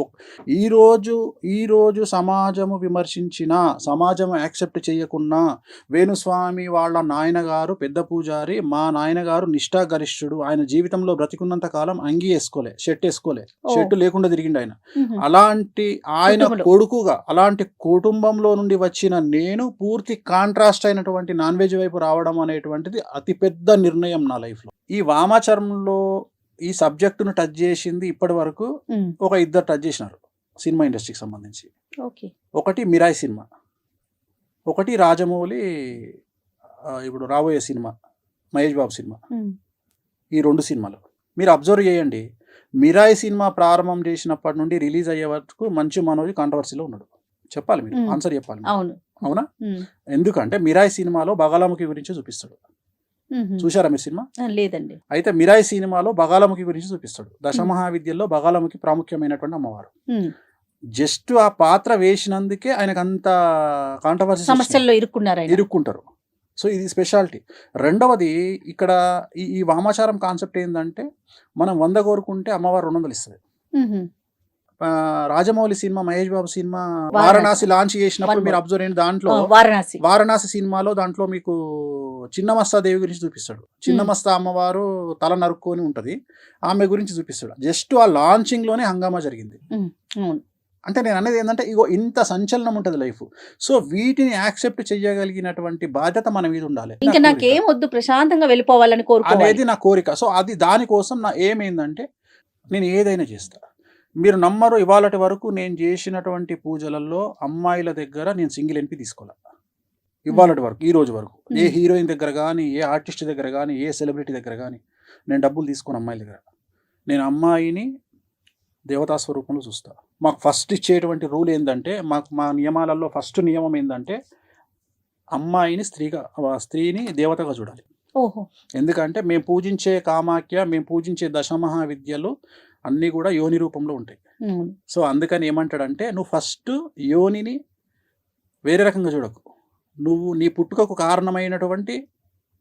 ఈ రోజు సమాజము విమర్శించిన, సమాజము యాక్సెప్ట్ చేయకున్నా, వేణుస్వామి వాళ్ళ నాయనగారు పెద్ద పూజారి, మా నాయనగారు నిష్ఠాగరిష్ఠుడు, ఆయన జీవితంలో బ్రతికున్నంత కాలం అంగి వేసుకోలే, షర్ట్ వేసుకోలే, ఓ. షర్ట్ లేకుండా తిరిగిండు ఆయన. ఉహు. అలాంటి ఆయన కుటుంబంలో. కొడుకుగా, అలాంటి కుటుంబంలో నుండి వచ్చిన నేను పూర్తి కాంట్రాస్ట్ అయినటువంటి నాన్ వెజ్ వైపు రావడం అనేటువంటిది అతిపెద్ద నిర్ణయం నా లైఫ్లో. ఈ వామాచారంలో ఈ సబ్జెక్టును టచ్ చేసింది ఇప్పటి వరకు ఉమ్. ఒక 2 టచ్ చేసినారు సినిమా ఇండస్ట్రీకి సంబంధించి. ఓకే. ఒకటి మిరాయి సినిమా, ఒకటి రాజమౌళి ఇప్పుడు రాబోయే సినిమా మహేష్ బాబు సినిమా. ఉమ్. ఈ 2 సినిమాలు మీరు అబ్జర్వ్ చేయండి. మిరాయి సినిమా ప్రారంభం చేసినప్పటి నుండి రిలీజ్ అయ్యే వరకు మంచు మనోజ్ కాంట్రవర్సీలో ఉన్నాడు. చెప్పాలి మీరు, ఆన్సర్ చెప్పాలి మీరు. అవును. అవునా? ఉమ్. ఎందుకంటే మిరాయి సినిమాలో బగాలముఖి గురించి చూపిస్తాడు. ఉహు. చూశారా మీరు సినిమా? లేదండి. అయితే మిరాయి సినిమాలో బగాలముఖి గురించి చూపిస్తాడు. దశమహావిద్యల్లో బగాలముఖి ప్రాముఖ్యమైనటువంటి అమ్మవారు. ఉమ్. జస్ట్ ఆ పాత్ర వేసినందుకే ఆయనకు అంత కాంట్రవర్సీ సమస్యల్లో ఇరుక్కున్నారు ఆయన. ఇరుక్కుంటారు. సో ఇది స్పెషాలిటీ. రెండవది ఇక్కడ ఈ వామాచారం కాన్సెప్ట్ ఏంటంటే, మనం 100 కోరుకుంటే అమ్మవారు 200 ఇస్తుంది. ఉహు. Rajamouli cinema, Mahesh Babu cinema Varanasi. Varanasi launch చేసినప్పుడు One మీరు more. అబ్జర్వ్ అయిన దాంట్లో వారణాసి. వారణాసి సినిమాలో దాంట్లో మీకు చిన్నమస్తా దేవి గురించి చూపిస్తాడు. చిన్నమస్తా అమ్మవారు తల నరుక్కొని ఉంటది, ఆమె గురించి చూపిస్తాడు. జస్ట్ ఆ లాంచింగ్ లోనే హంగామా జరిగింది. ఉమ్. అవును. అంటే నేను అనేది ఏంటంటే, ఇగో ఇంత సంచలనం ఉంటుంది లైఫ్. సో వీటిని యాక్సెప్ట్ చేయగలిగినటువంటి బాధ్యత మన మీద ఉండాలి. ఇంకా నా నాకేం కోరిక. వద్దు, ప్రశాంతంగా వెళ్ళిపోవాలని కోరుకోవాలి. అనేది నా కోరిక. సో అది దానికోసం నా ఏమైందంటే, నేను ఏదైనా చేస్తా. మీరు నమ్మరు, ఇవాళటి వరకు నేను చేసినటువంటి పూజలలో అమ్మాయిల దగ్గర నేను సింగిల్ ఎన్పి తీసుకోవాలి. ఇవాళటి వరకు, ఈ రోజు వరకు ఏ హీరోయిన్ దగ్గర కానీ, ఏ ఆర్టిస్ట్ దగ్గర కానీ, ఏ సెలబ్రిటీ దగ్గర కానీ నేను డబ్బులు తీసుకుని అమ్మాయిల దగ్గర, నేను అమ్మాయిని దేవతా స్వరూపంలో చూస్తా. మాకు ఫస్ట్ ఇచ్చేటువంటి రూల్ ఏంటంటే, మా నియమాలలో ఫస్ట్ నియమం ఏంటంటే, అమ్మాయిని స్త్రీని దేవతగా చూడాలి. ఓహో. ఎందుకంటే మేము పూజించే కామాఖ్య, మేము పూజించే దశమహావిద్యలు అన్నీ కూడా యోని రూపంలో ఉంటాయి. అవును. సో అందుకని ఏమంటాడంటే, నువ్వు ఫస్ట్ యోనిని వేరే రకంగా చూడకు, నువ్వు నీ పుట్టుకకు కారణమైనటువంటి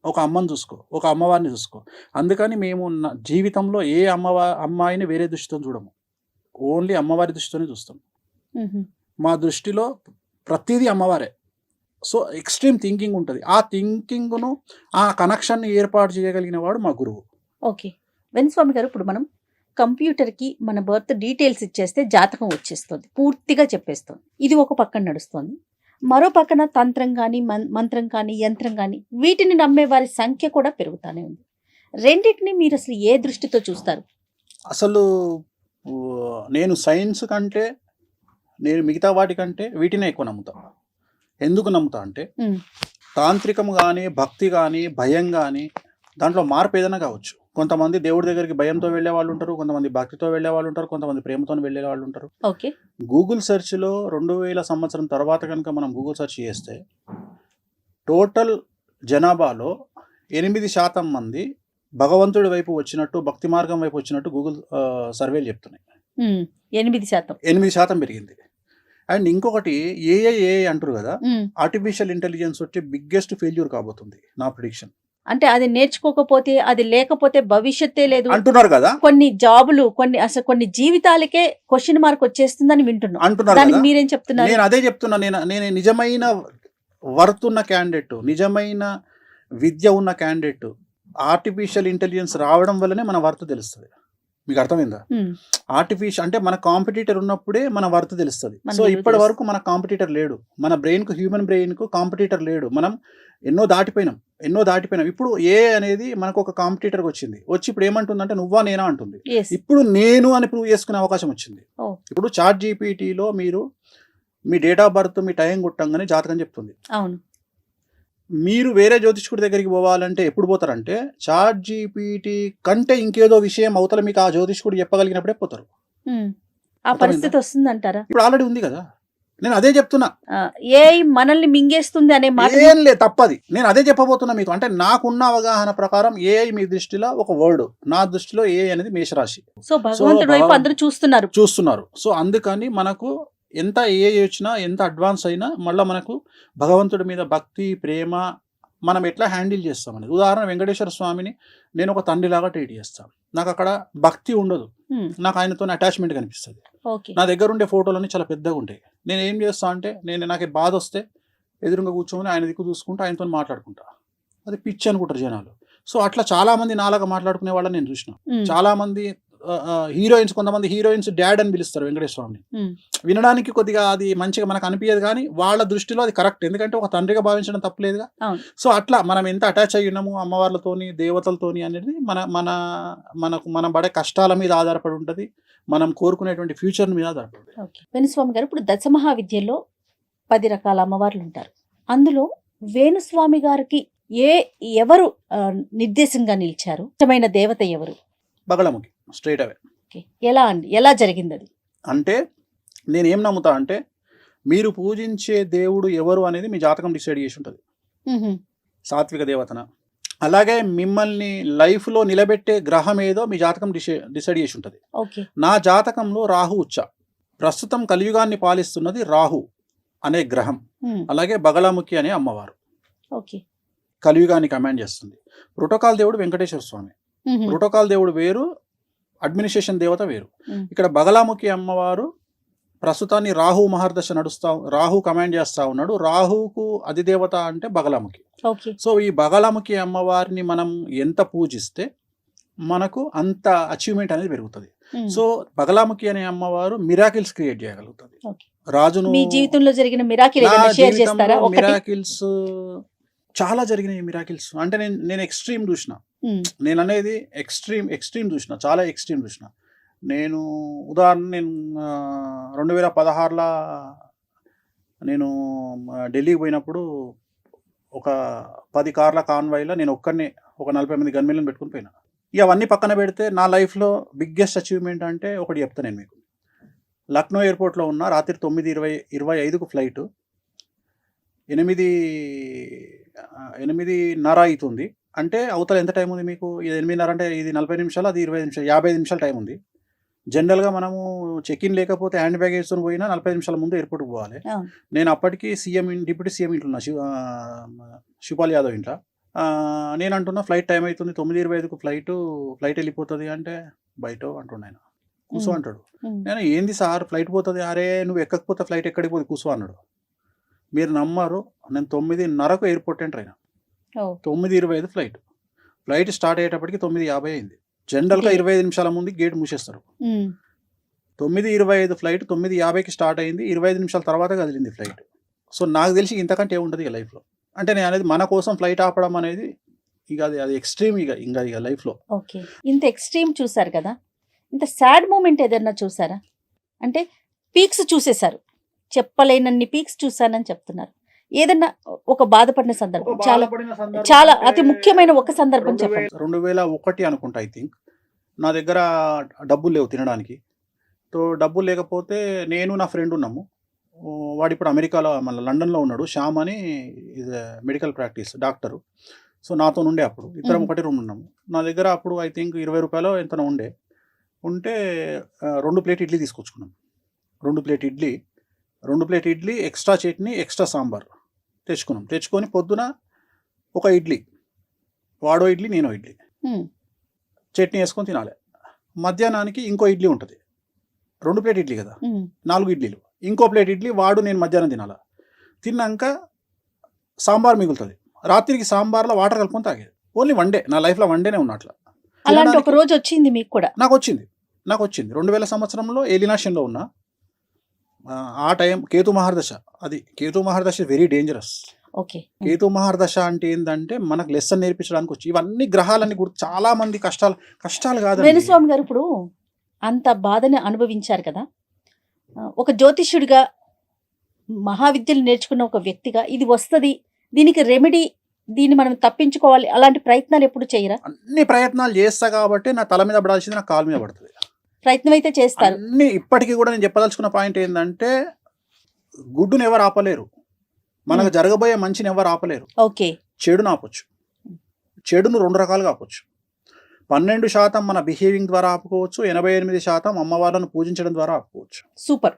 ఒక అమ్మని చూసుకో, ఒక అమ్మవారిని చూసుకో. అందుకని మేము జీవితంలో ఏ అమ్మాయిని వేరే దృష్టితో చూడము, ఓన్లీ అమ్మవారి దృష్టితోనే చూస్తాం. ఉహు. మా దృష్టిలో ప్రతిదీ అమ్మవారే. సో ఎక్స్ట్రీమ్ థింకింగ్ ఉంటుంది. ఆ థింకింగ్ను, ఆ కనెక్షన్ని ఏర్పాటు చేయగలిగిన వాడు మా గురువు. ఓకే. వేణుస్వామి గారు, ఇప్పుడు మనం కంప్యూటర్కి మన బర్త్ డీటెయిల్స్ ఇచ్చేస్తే జాతకం వచ్చేస్తుంది, పూర్తిగా చెప్పేస్తుంది. ఇది ఒక పక్కన నడుస్తుంది. మరో పక్కన తంత్రం కానీ, మంత్రం కానీ, యంత్రం కానీ, వీటిని నమ్మే వారి సంఖ్య కూడా పెరుగుతూనే ఉంది. రెండింటిని మీరు అసలు ఏ దృష్టితో చూస్తారు? అసలు నేను సైన్స్ కంటే, నేను మిగతా వాటికంటే వీటినే ఎక్కువ నమ్ముతా. ఎందుకు నమ్ముతా అంటే, ఉమ్. తాంత్రికం కానీ, భక్తి కానీ, భయం కానీ దాంట్లో మార్పు ఏదైనా కావచ్చు. కొంతమంది దేవుడి దగ్గరికి భయంతో వెళ్ళే వాళ్ళు ఉంటారు, కొంతమంది భక్తితో వెళ్ళే వాళ్ళు ఉంటారు, కొంతమంది ప్రేమతో వెళ్ళే వాళ్ళు ఉంటారు. ఓకే. గూగుల్ సెర్చ్లో 2000 సంవత్సరం తర్వాత కనుక మనం గూగుల్ సెర్చ్ చేస్తే టోటల్ జనాభాలో 8% మంది భగవంతుడి వైపు వచ్చినట్టు, భక్తి మార్గం వైపు వచ్చినట్టు గూగుల్ సర్వేలు చెప్తున్నాయి. 8%. 8% పెరిగింది. అండ్ ఇంకొకటి ఏఐ అంటారు కదా, ఆర్టిఫిషియల్ ఇంటెలిజెన్స్ వచ్చి బిగ్గెస్ట్ ఫెయిల్యూర్ కాబోతుంది నా ప్రిడిక్షన్. అంటే అది నేర్చుకోకపోతే, అది లేకపోతే భవిష్యత్తే లేదు అంటున్నారు కదా, కొన్ని జాబులు, కొన్ని జీవితాలకే క్వశ్చన్ మార్క్ వచ్చేస్తుందని వింటున్నాం. అంటున్నారు దానికి కదా. మీరేం చెప్తున్నారు? నేను అదే చెప్తున్నా. నేను నిజమైన వర్త్ ఉన్న క్యాండిడేట్, నిజమైన విద్య ఉన్న క్యాండిడేట్, ఆర్టిఫిషియల్ ఇంటెలిజెన్స్ రావడం వల్లనే మన వర్త్ తెలుస్తుంది. మీకు అర్థమైందా? ఆర్టిఫిషియల్ అంటే మన కాంపిటీటర్ ఉన్నప్పుడే మన వర్త్ తెలుస్తుంది. సో ఇప్పటి వరకు మన కాంపిటీటర్ లేడు. మన బ్రెయిన్కు, హ్యూమన్ బ్రెయిన్కు కాంపిటీటర్ లేడు. మనం ఎన్నో దాటిపోయినాం. ఇప్పుడు ఏ అనేది మనకు ఒక కాంపిటీటర్కి వచ్చింది. వచ్చి ఇప్పుడు ఏమంటుందంటే నువ్వా నేనా అంటుంది. ఇప్పుడు నేను అని ప్రూవ్ చేసుకునే అవకాశం వచ్చింది. ఇప్పుడు చాట్ జీపీటీలో మీరు మీ డేట్ ఆఫ్ బర్త్, మీ టైం కొట్టంగానే జాతకం చెప్తుంది. అవును. మీరు వేరే జ్యోతిష్కుడి దగ్గరికి పోవాలంటే ఎప్పుడు పోతారంటే చాట్ జీపీటీ కంటే ఇంకేదో విషయం అవతల మీకు ఆ జ్యోతిష్కుడు చెప్పగలిగినప్పుడే పోతారు. ఆ పరిస్థితి వస్తుందంటారా? ఇప్పుడు ఆల్రెడీ ఉంది కదా. నేను అదే చెప్తున్నా. ఏఐ మనల్ని మింగేస్తుంది అనే మాట ఏం లేదు, తప్పది. నేను అదే చెప్పబోతున్నా మీకు. అంటే నాకున్న అవగాహన ప్రకారం ఏఐ మీ దృష్టిలో ఒక వర్డ్, నా దృష్టిలో ఏఐ అనేది మేషరాశి. సో భగవంతుడి వైపు అందరూ చూస్తున్నారు. సో అందుకని మనకు ఎంత ఏఐ వచ్చినా, ఎంత అడ్వాన్స్ అయినా మళ్ళీ మనకు భగవంతుడి మీద భక్తి, ప్రేమ మనం ఎట్లా హ్యాండిల్ చేస్తాం అనేది. ఉదాహరణ వెంకటేశ్వర స్వామిని నేను ఒక తండ్రిలాగా ట్రీట్ చేస్తాను. నాకు అక్కడ భక్తి ఉండదు, నాకు ఆయనతో అటాచ్మెంట్ కనిపిస్తుంది. నా దగ్గర ఉండే ఫోటోలన్నీ చాలా పెద్దగా ఉంటాయి. నేను ఏం చేస్తా అంటే నాకు బాధ వస్తే ఎదురుగా కూర్చొని ఆయన దిక్కు చూసుకుంటూ ఆయనతో మాట్లాడుకుంటా. అది పిచ్చి అనుకుంటారు జనాలు. సో అట్లా చాలా మంది నాలాగా మాట్లాడుకునే వాళ్ళని నేను చూసిన. చాలా మంది హీరోయిన్స్, కొంతమంది హీరోయిన్స్ డాడ్ అని పిలుస్తారు వెంకటేశ్వర స్వామిని. వినడానికి కొద్దిగా అది మంచిగా మనకు అనిపించదు, కానీ వాళ్ళ దృష్టిలో అది కరెక్ట్. ఎందుకంటే ఒక తండ్రిగా భావించడం తప్పలేదుగా. సో అట్లా మనం ఎంత అటాచ్ అయ్యి ఉన్నాము అమ్మవార్లతోని, దేవతలతోని అనేది మనం పడే కష్టాల మీద ఆధారపడి ఉంటుంది, మనం కోరుకునేటువంటి ఫ్యూచర్ మీద ఆధారపడి ఉంటుంది. వేణుస్వామి గారు, ఇప్పుడు దశమహావిద్యలో 10 రకాల అమ్మవార్లు ఉంటారు. అందులో వేణుస్వామి గారికి ఎవరు నిర్దేశంగా నిలిచారు? ఇష్టమైన దేవత ఎవరు? బగళముఖి, స్ట్రైట్ అవే. ఎలా జరిగింది అది? అంటే నేనేం నమ్ముతా అంటే మీరు పూజించే దేవుడు ఎవరు అనేది మీ జాతకం డిసైడ్ చేసి ఉంటుంది. సాత్విక దేవతన, అలాగే మిమ్మల్ని లైఫ్లో నిలబెట్టే గ్రహం ఏదో మీ జాతకం డిసైడ్ చేసి ఉంటుంది. నా జాతకంలో రాహు ఉచ్చ. ప్రస్తుతం కలియుగాన్ని పాలిస్తున్నది రాహు అనే గ్రహం. అలాగే బగళముఖి అనే అమ్మవారు కలియుగాన్ని కమాండ్ చేస్తుంది. ప్రోటోకాల్ దేవుడు వెంకటేశ్వర స్వామి. ప్రోటోకాల్ దేవుడు వేరు, అడ్మినిస్ట్రేషన్ దేవత వేరు. ఇక్కడ బగళముఖి అమ్మవారు ప్రస్తుతాన్ని రాహు మహర్దశ రాహు కమాండ్ చేస్తా ఉన్నాడు. రాహుకు అధిదేవత అంటే బగళముఖి. సో ఈ బగళముఖి అమ్మవారిని మనం ఎంత పూజిస్తే మనకు అంత అచీవ్మెంట్ అనేది పెరుగుతుంది. సో బగళముఖి అనే అమ్మవారు మిరాకిల్స్ క్రియేట్ చేయగలుగుతుంది. రాజును మీ జీవితంలో జరిగిన మిరాకిల్స్ చాలా జరిగినాయి. మిరాకిల్స్ అంటే నేను ఎక్స్ట్రీమ్ చూసిన. నేను అనేది ఎక్స్ట్రీమ్ చూసిన, చాలా ఎక్స్ట్రీమ్ చూసిన. నేను ఉదాహరణ 2016లో నేను ఢిల్లీకి పోయినప్పుడు ఒక 10 కార్ల కాన్వాయ్లో నేను ఒక్కడిని ఒక 40 మంది గన్మెన్లను పెట్టుకుని పోయినా. ఇక అవన్నీ పక్కన పెడితే నా లైఫ్లో బిగ్గెస్ట్ అచీవ్మెంట్ అంటే ఒకటి చెప్తాను నేను మీకు. లక్నో ఎయిర్పోర్ట్లో ఉన్న రాత్రి 9:25కు ఫ్లైట్ 8:30 అవుతుంది. అంటే అవతల ఎంత టైం ఉంది మీకు? ఇది 8:30 అంటే ఇది 40 నిమిషాలు, అది 20 నిమిషాలు, 55 నిమిషాలు టైం ఉంది. జనరల్గా మనము చెక్ ఇన్ లేకపోతే హ్యాండ్ బ్యాగ్ వేసుకొని పోయినా 40 నిమిషాల ముందు ఎయిర్పోర్ట్కి పోవాలి. నేను అప్పటికి డిప్యూటీ సీఎం ఇంట్లో శివపాల్ యాదవ్ ఇంట్లో. నేను అంటున్నా ఫ్లైట్ టైం అవుతుంది, 9:25కు ఫ్లైట్ వెళ్ళిపోతుంది అంటే బయట అంటుండ ఆయన. కూర్చో అంటాడు. నేను ఏంది సార్ ఫ్లైట్ పోతుంది? అరే నువ్వు ఎక్కకపోతే ఫ్లైట్ ఎక్కడికి పోతుంది, కూర్చో అన్నాడు. మీరు నమ్మరు, నేను 9:30కు ఎయిర్పోర్ట్ ఎంటర్ అయినా. 9:25 ఫ్లైట్ స్టార్ట్ అయ్యేటప్పటికి 9:50 అయింది. జనరల్గా 25 నిమిషాల ముందు గేట్ మూసేస్తారు. 9:25 ఫ్లైట్ 9:50కి స్టార్ట్ అయింది. 25 నిమిషాల తర్వాత కదిలింది ఫ్లైట్. సో నాకు తెలిసి ఇంతకంటే ఏముంటుంది ఇక లైఫ్లో. అంటే నేను అనేది మన కోసం ఫ్లైట్ ఆపడం అనేది ఇక అది ఎక్స్ట్రీమ్. ఇక లైఫ్లో ఇంత ఎక్స్ట్రీమ్ చూసారు కదా, ఇంత సాడ్ మూమెంట్ ఏదన్నా చూసారా? అంటే పీక్స్ చూసేశారు, చెప్పలేనన్ని పీక్స్ చూసానని చెప్తున్నారు. ఏదన్నా ఒక బాధపడిన సందర్భం, చాలా అతి ముఖ్యమైన ఒక సందర్భం చెప్పండి. 2001 అనుకుంటా, ఐ థింక్. నా దగ్గర డబ్బులు లేవు తినడానికి. సో డబ్బులు లేకపోతే నేను నా ఫ్రెండ్ ఉన్నాము. వాడు ఇప్పుడు అమెరికాలో మన లండన్లో ఉన్నాడు. శ్యామ్ అని మెడికల్ ప్రాక్టీస్ డాక్టరు. సో నాతో ఉండే అప్పుడు ఇద్దరం ఒకటి రూమ్ ఉన్నాము. నా దగ్గర అప్పుడు ఐ థింక్ 20 రూపాయలు ఎంతనో ఉంటే 2 ప్లేట్ ఇడ్లీ తీసుకొచ్చుకున్నాం. 2 plate idli extra chutney extra sambar తెచ్చుకొని పొద్దున ఒక ఇడ్లీ, వాడో ఇడ్లీ నేనో ఇడ్లీ, చట్నీ వేసుకొని తినాలి. మధ్యాహ్నానికి ఇంకో ఇడ్లీ ఉంటుంది. 2 ప్లేట్ ఇడ్లీ కదా, 4 ఇడ్లీలు. ఇంకో ప్లేట్ ఇడ్లీ వాడు నేను మధ్యాహ్నం తినాలి. తిన్నాక సాంబార్ మిగులుతుంది. రాత్రికి సాంబార్లో వాటర్ కలుపుకొని తాగేది. Only 1 day. నా లైఫ్లో 1 డేనే ఉన్నట్ల. అలాంటి ఒక రోజు వచ్చింది మీకు కూడా? నాకు వచ్చింది. 2000 సంవత్సరంలో ఏలినాశంలో ఉన్నా. ఆ టైం కేతు మహర్దశ. అది కేతు మహర్దశ వెరీ డేంజరస్. ఓకే. కేతు మహర్దశ అంటే ఏంటంటే మనకు లెసన్ నేర్పించడానికి వచ్చి ఇవన్నీ గ్రహాలన్నీ చాలా మంది కష్టాలు కాదు. వేణుస్వామి గారు ఇప్పుడు అంత బాధని అనుభవించారు కదా, ఒక జ్యోతిష్యుడిగా, మహావిద్యలు నేర్చుకున్న ఒక వ్యక్తిగా ఇది వస్తుంది, దీనికి రెమెడీ, దీన్ని మనం తప్పించుకోవాలి, అలాంటి ప్రయత్నాలు ఎప్పుడు చేయరా? అన్ని ప్రయత్నాలు చేస్తా కాబట్టి నా తల మీద పడాల్సింది నా కాలు మీద పడుతుంది. ప్రయత్నం అయితే చేస్తారు అన్ని. ఇప్పటికీ కూడా నేను చెప్పదలుచుకున్న పాయింట్ ఏంటంటే గుడ్డును ఎవరు ఆపలేరు, మనకు జరగబోయే మంచిని ఎవరు ఆపలేరు. ఓకే. చెడును ఆపొచ్చు. చెడును 2 రకాలుగా ఆపొచ్చు. 12% మన బిహేవింగ్ ద్వారా ఆపుకోవచ్చు. 88% అమ్మవార్లను పూజించడం ద్వారా ఆపుకోవచ్చు. సూపర్.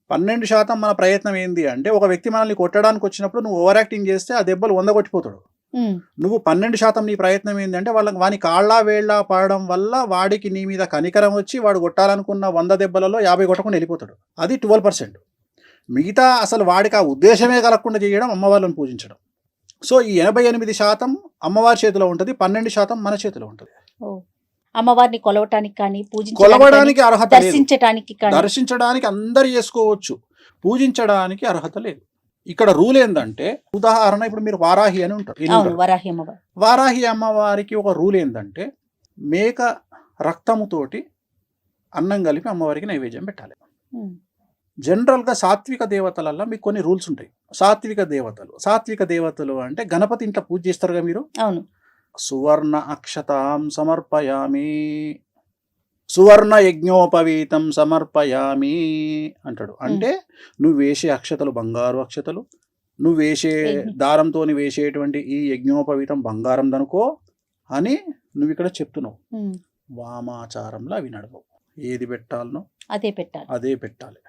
12% మన ప్రయత్నం ఏంది అంటే, ఒక వ్యక్తి మనల్ని కొట్టడానికి వచ్చినప్పుడు నువ్వు ఓవర్ యాక్టింగ్ చేస్తే ఆ దెబ్బలు 100 కొట్టిపోతాడు. నువ్వు 12% నీ ప్రయత్నం ఏంటంటే వాని కాళ్ళ వేళ్ళ పడడం వల్ల వాడికి నీ మీద కనికరం వచ్చి వాడు కొట్టాలనుకున్న 100 దెబ్బలలో 50 కొట్టకుండా వెళ్ళిపోతాడు. అది 12%. మిగతా అసలు వాడికి ఆ ఉద్దేశమే కలగకుండా చేయడం అమ్మవార్లను పూజించడం. సో ఈ 88% అమ్మవారి చేతిలో ఉంటుంది, 12% మన చేతిలో ఉంటుంది. అమ్మవారిని కొలవటానికి కానీ, కొలవడానికి అర్హత లేదు. దర్శించడానికి అందరు చేసుకోవచ్చు, పూజించడానికి అర్హత లేదు. ఇక్కడ రూల్ ఏంటంటే, ఉదాహరణ ఇప్పుడు మీరు వారాహి అని ఉంటారు. వారాహి అమ్మవారికి ఒక రూల్ ఏంటంటే, మేక రక్తముతోటి అన్నం కలిపి అమ్మవారికి నైవేద్యం పెట్టాలి. జనరల్గా సాత్విక దేవతలలో మీకు కొన్ని రూల్స్ ఉంటాయి. సాత్విక దేవతలు అంటే గణపతి ఇంట్లో పూజ చేస్తారుగా మీరు. అవును. సువర్ణ అక్షతాం సమర్పయామి, సువర్ణ యజ్ఞోపవీతం సమర్పయామి అంటాడు. అంటే నువ్వు వేసే అక్షతలు బంగారు అక్షతలు, నువ్వు వేసే దారంతో వేసేటువంటి ఈ యజ్ఞోపవీతం బంగారం దనుకో అని నువ్వు ఇక్కడ చెప్తున్నావు. వామాచారంలో అవి నడవవు. ఏది పెట్టాలనో అదే పెట్టాలి.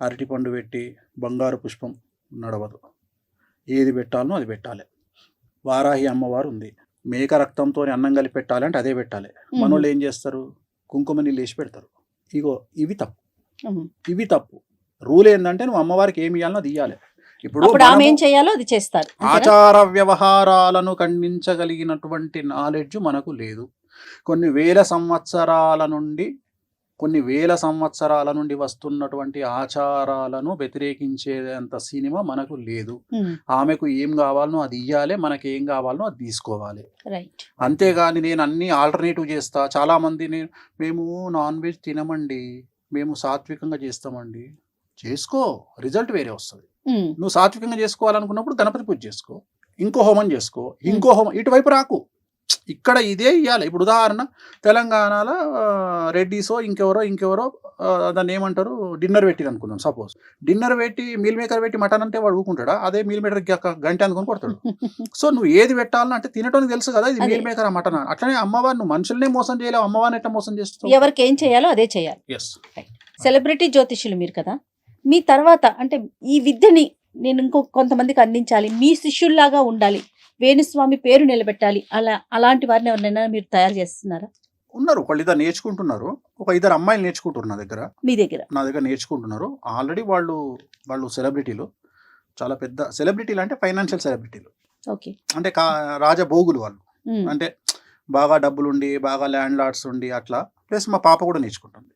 అరటిపండు పెట్టి బంగారు పుష్పం నడవదు. ఏది పెట్టాలనో అది పెట్టాలి. వారాహి అమ్మవారు ఉంది, మేక రక్తంతో అన్నం కలిపి పెట్టాలి అంటే అదే పెట్టాలి. మనోళ్ళు ఏం చేస్తారు, కుంకుమ నీళ్ళు వేసి పెడతారు. ఇగో ఇవి తప్పు. రూల్ ఏంటంటే నువ్వు అమ్మవారికి ఏమి ఇవ్వాలనో అది ఇవ్వాలి. ఇప్పుడు ఆచార వ్యవహారాలను ఖండించగలిగినటువంటి నాలెడ్జ్ మనకు లేదు. కొన్ని వేల సంవత్సరాల నుండి వస్తున్నటువంటి ఆచారాలను వ్యతిరేకించేంత సినిమా మనకు లేదు. ఆమెకు ఏం కావాలనో అది ఇయ్యాలి, మనకి ఏం కావాలనో అది తీసుకోవాలి. అంతేగాని నేను అన్ని ఆల్టర్నేటివ్ చేస్తా. చాలా మంది మేము నాన్ వెజ్ తినమండి, మేము సాత్వికంగా చేస్తామండి. చేసుకో, రిజల్ట్ వేరే వస్తుంది. నువ్వు సాత్వికంగా చేసుకోవాలనుకున్నప్పుడు గణపతి పూజ చేసుకో, ఇంకో హోమం చేసుకో, ఇటువైపు రాకు. ఇక్కడ ఇదే ఇవ్వాలి. ఇప్పుడు ఉదాహరణ తెలంగాణలో రెడ్డిసో ఇంకెవరో దాన్ని ఏమంటారు, డిన్నర్ పెట్టి అనుకుందాం. సపోజ్ డిన్నర్ పెట్టి మీల్ మేకర్ పెట్టి మటన్ అంటే వాడు ఊకుంటాడా? అదే మీల్ మేకర్ గంట అనుకుని కొడతాడు. సో నువ్వు ఏది పెట్టాలని అంటే తినటానికి తెలుసు కదా, ఇది మీల్ మేకర్ మటన్. అట్లనే అమ్మవారిని నువ్వు మోసం చేయలేవు, అమ్మవారిని ఎట్లా మోసం చేస్తావు? ఎవరికి ఏం చేయాలో అదే చేయాలి. సెలబ్రిటీ జ్యోతిష్యులు మీరు కదా, మీ తర్వాత అంటే ఈ విద్యని నేను కొంతమందికి అందించాలి, మీ శిష్యుల్లాగా ఉండాలి, వేణుస్వామి పేరు నిలబెట్టాలి, అలాంటి వారిని ఎవరినైనా మీరు తయారు చేస్తున్నారా? ఉన్నారు, ఒకళ్ళు ఇద్దరు నేర్చుకుంటున్నారు. ఒక 2 అమ్మాయిలు నేర్చుకుంటున్నారు నా దగ్గర నేర్చుకుంటున్నారు. ఆల్రెడీ వాళ్ళు సెలబ్రిటీలు, చాలా పెద్ద సెలబ్రిటీలు, అంటే ఫైనాన్షియల్ సెలబ్రిటీలు. ఓకే. అంటే రాజభోగులు వాళ్ళు, అంటే బాగా డబ్బులుండి, బాగా ల్యాండ్ లార్డ్స్ ఉండి అట్లా. ప్లస్ మా పాప కూడా నేర్చుకుంటుంది.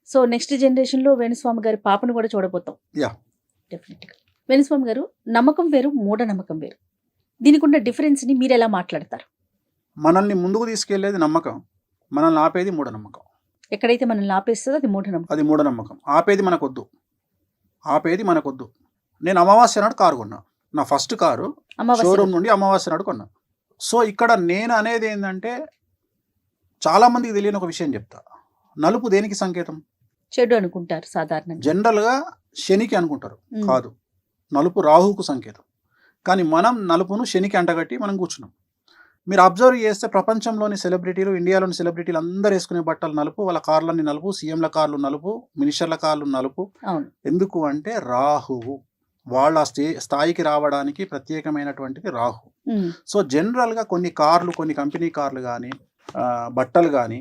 సో నెక్స్ట్ జనరేషన్ లో వేణుస్వామి గారి పాపను కూడా చూడబోతాం. డెఫినెట్గా. వేణుస్వామి గారు, నమ్మకం వేరు, మూఢనమ్మకం వేరు. దీనికి ఉన్న డిఫరెన్స్ ని మీరు ఎలా మాట్లాడతారు? మనల్ని ముందుకు తీసుకెళ్లేది నమ్మకం, మనల్ని ఆపేది మూఢనమ్మకం. ఎక్కడైతే మనల్ని ఆపేస్తుందో అది మూఢనమ్మకం. ఆపేది మనకొద్దు. నేను అమావాస్య నాడు కారు కొన్నా. నా ఫస్ట్ కారు అమావాస్య షోరూమ్ నుండి అమావాస్య నాడు కొన్నా. సో ఇక్కడ నేను అనేది ఏంటంటే, చాలా మందికి తెలియని ఒక విషయం చెప్తా. నలుపు దేనికి సంకేతం? చెడు అనుకుంటారు సాధారణంగా. జనరల్గా శనికి అనుకుంటారు, ఉమ్, కాదు. నలుపు రాహుకు సంకేతం. కానీ మనం నలుపును శనికి అంటగట్టి మనం కూర్చున్నాం. మీరు అబ్జర్వ్ చేస్తే ప్రపంచంలోని సెలబ్రిటీలు, ఇండియాలోని సెలబ్రిటీలు అందరూ వేసుకునే బట్టలు నలుపు, వాళ్ళ కార్లన్నీ నలుపు, సీఎంల కార్లు నలుపు, మినిస్టర్ల కార్లు నలుపు. అవును. ఎందుకు అంటే రాహువు వాళ్ళ స్థాయికి రావడానికి ప్రత్యేకమైనటువంటిది రాహు. ఉమ్, సో జనరల్గా కొన్ని కార్లు, కొన్ని కంపెనీ కార్లు కానీ బట్టలు కానీ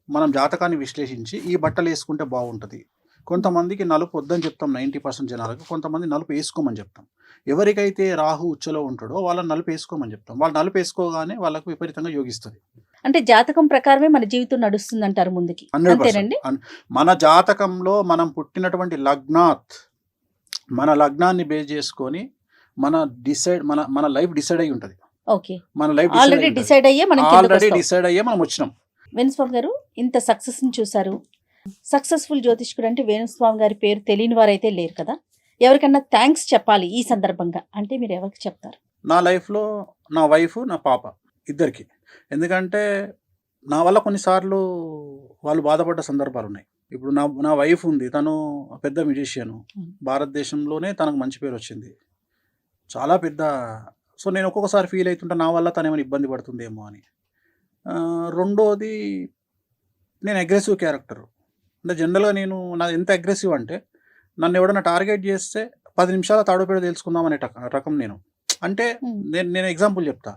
మనం జాతకాన్ని విశ్లేషించి ఈ బట్టలు వేసుకుంటే బాగుంటుంది. కొంతమందికి నలుపు వద్దని చెప్తాం 90% జనాలకు, కొంతమంది నలుపు వేసుకోమని చెప్తాం. ఎవరికైతే రాహు ఉచ్చలో ఉంటాడో వాళ్ళని నలుపు వేసుకోమని చెప్తాం. వాళ్ళు నలుపు వేసుకోగానే వాళ్ళకు విపరీతంగా యోగిస్తుంది. అంటే జాతకం ప్రకారమే మన జీవితం నడుస్తుంది అంటారు ముందుకి, 100%. అంతేనండి? మన జాతకంలో మనం పుట్టినటువంటి లగ్నాత్, మన లగ్నాన్ని బేస్ చేసుకొని మన లైఫ్ డిసైడ్ అయి ఉంటుంది. ఓకే, మన లైఫ్ ఆల్రెడీ డిసైడ్ అయ్యే మనం ఆల్రెడీ డిసైడ్ అయ్యే మనం వచ్చినాం. వేణుస్వామి గారు ఇంత సక్సెస్ ని చూసారు. సక్సెస్ఫుల్ జ్యోతిష్కుడు అంటే వేణుస్వామి గారి పేరు తెలియని వారైతే లేరు కదా. ఎవరికన్నా థ్యాంక్స్ చెప్పాలి ఈ సందర్భంగా అంటే మీరు ఎవరికి చెప్తారు? నా లైఫ్లో నా వైఫ్, నా పాప ఇద్దరికి. ఎందుకంటే నా వల్ల కొన్నిసార్లు వాళ్ళు బాధపడ్డ సందర్భాలు ఉన్నాయి. ఇప్పుడు నా వైఫ్ ఉంది, తను పెద్ద మ్యూజిషియను, భారతదేశంలోనే తనకు మంచి పేరు వచ్చింది, చాలా పెద్ద. సో నేను ఒక్కొక్కసారి ఫీల్ అవుతుంటా నా వల్ల తను ఏమైనా ఇబ్బంది పడుతుందేమో అని. రెండోది, నేను అగ్రెసివ్ క్యారెక్టర్. అంటే జనరల్గా నాది ఎంత అగ్రెసివ్ అంటే, నన్ను ఎవడన్నా టార్గెట్ చేస్తే 10 నిమిషాల తాడోపేడ తెలుసుకుందాం అనే రకం నేను. అంటే నేను ఎగ్జాంపుల్ చెప్తా.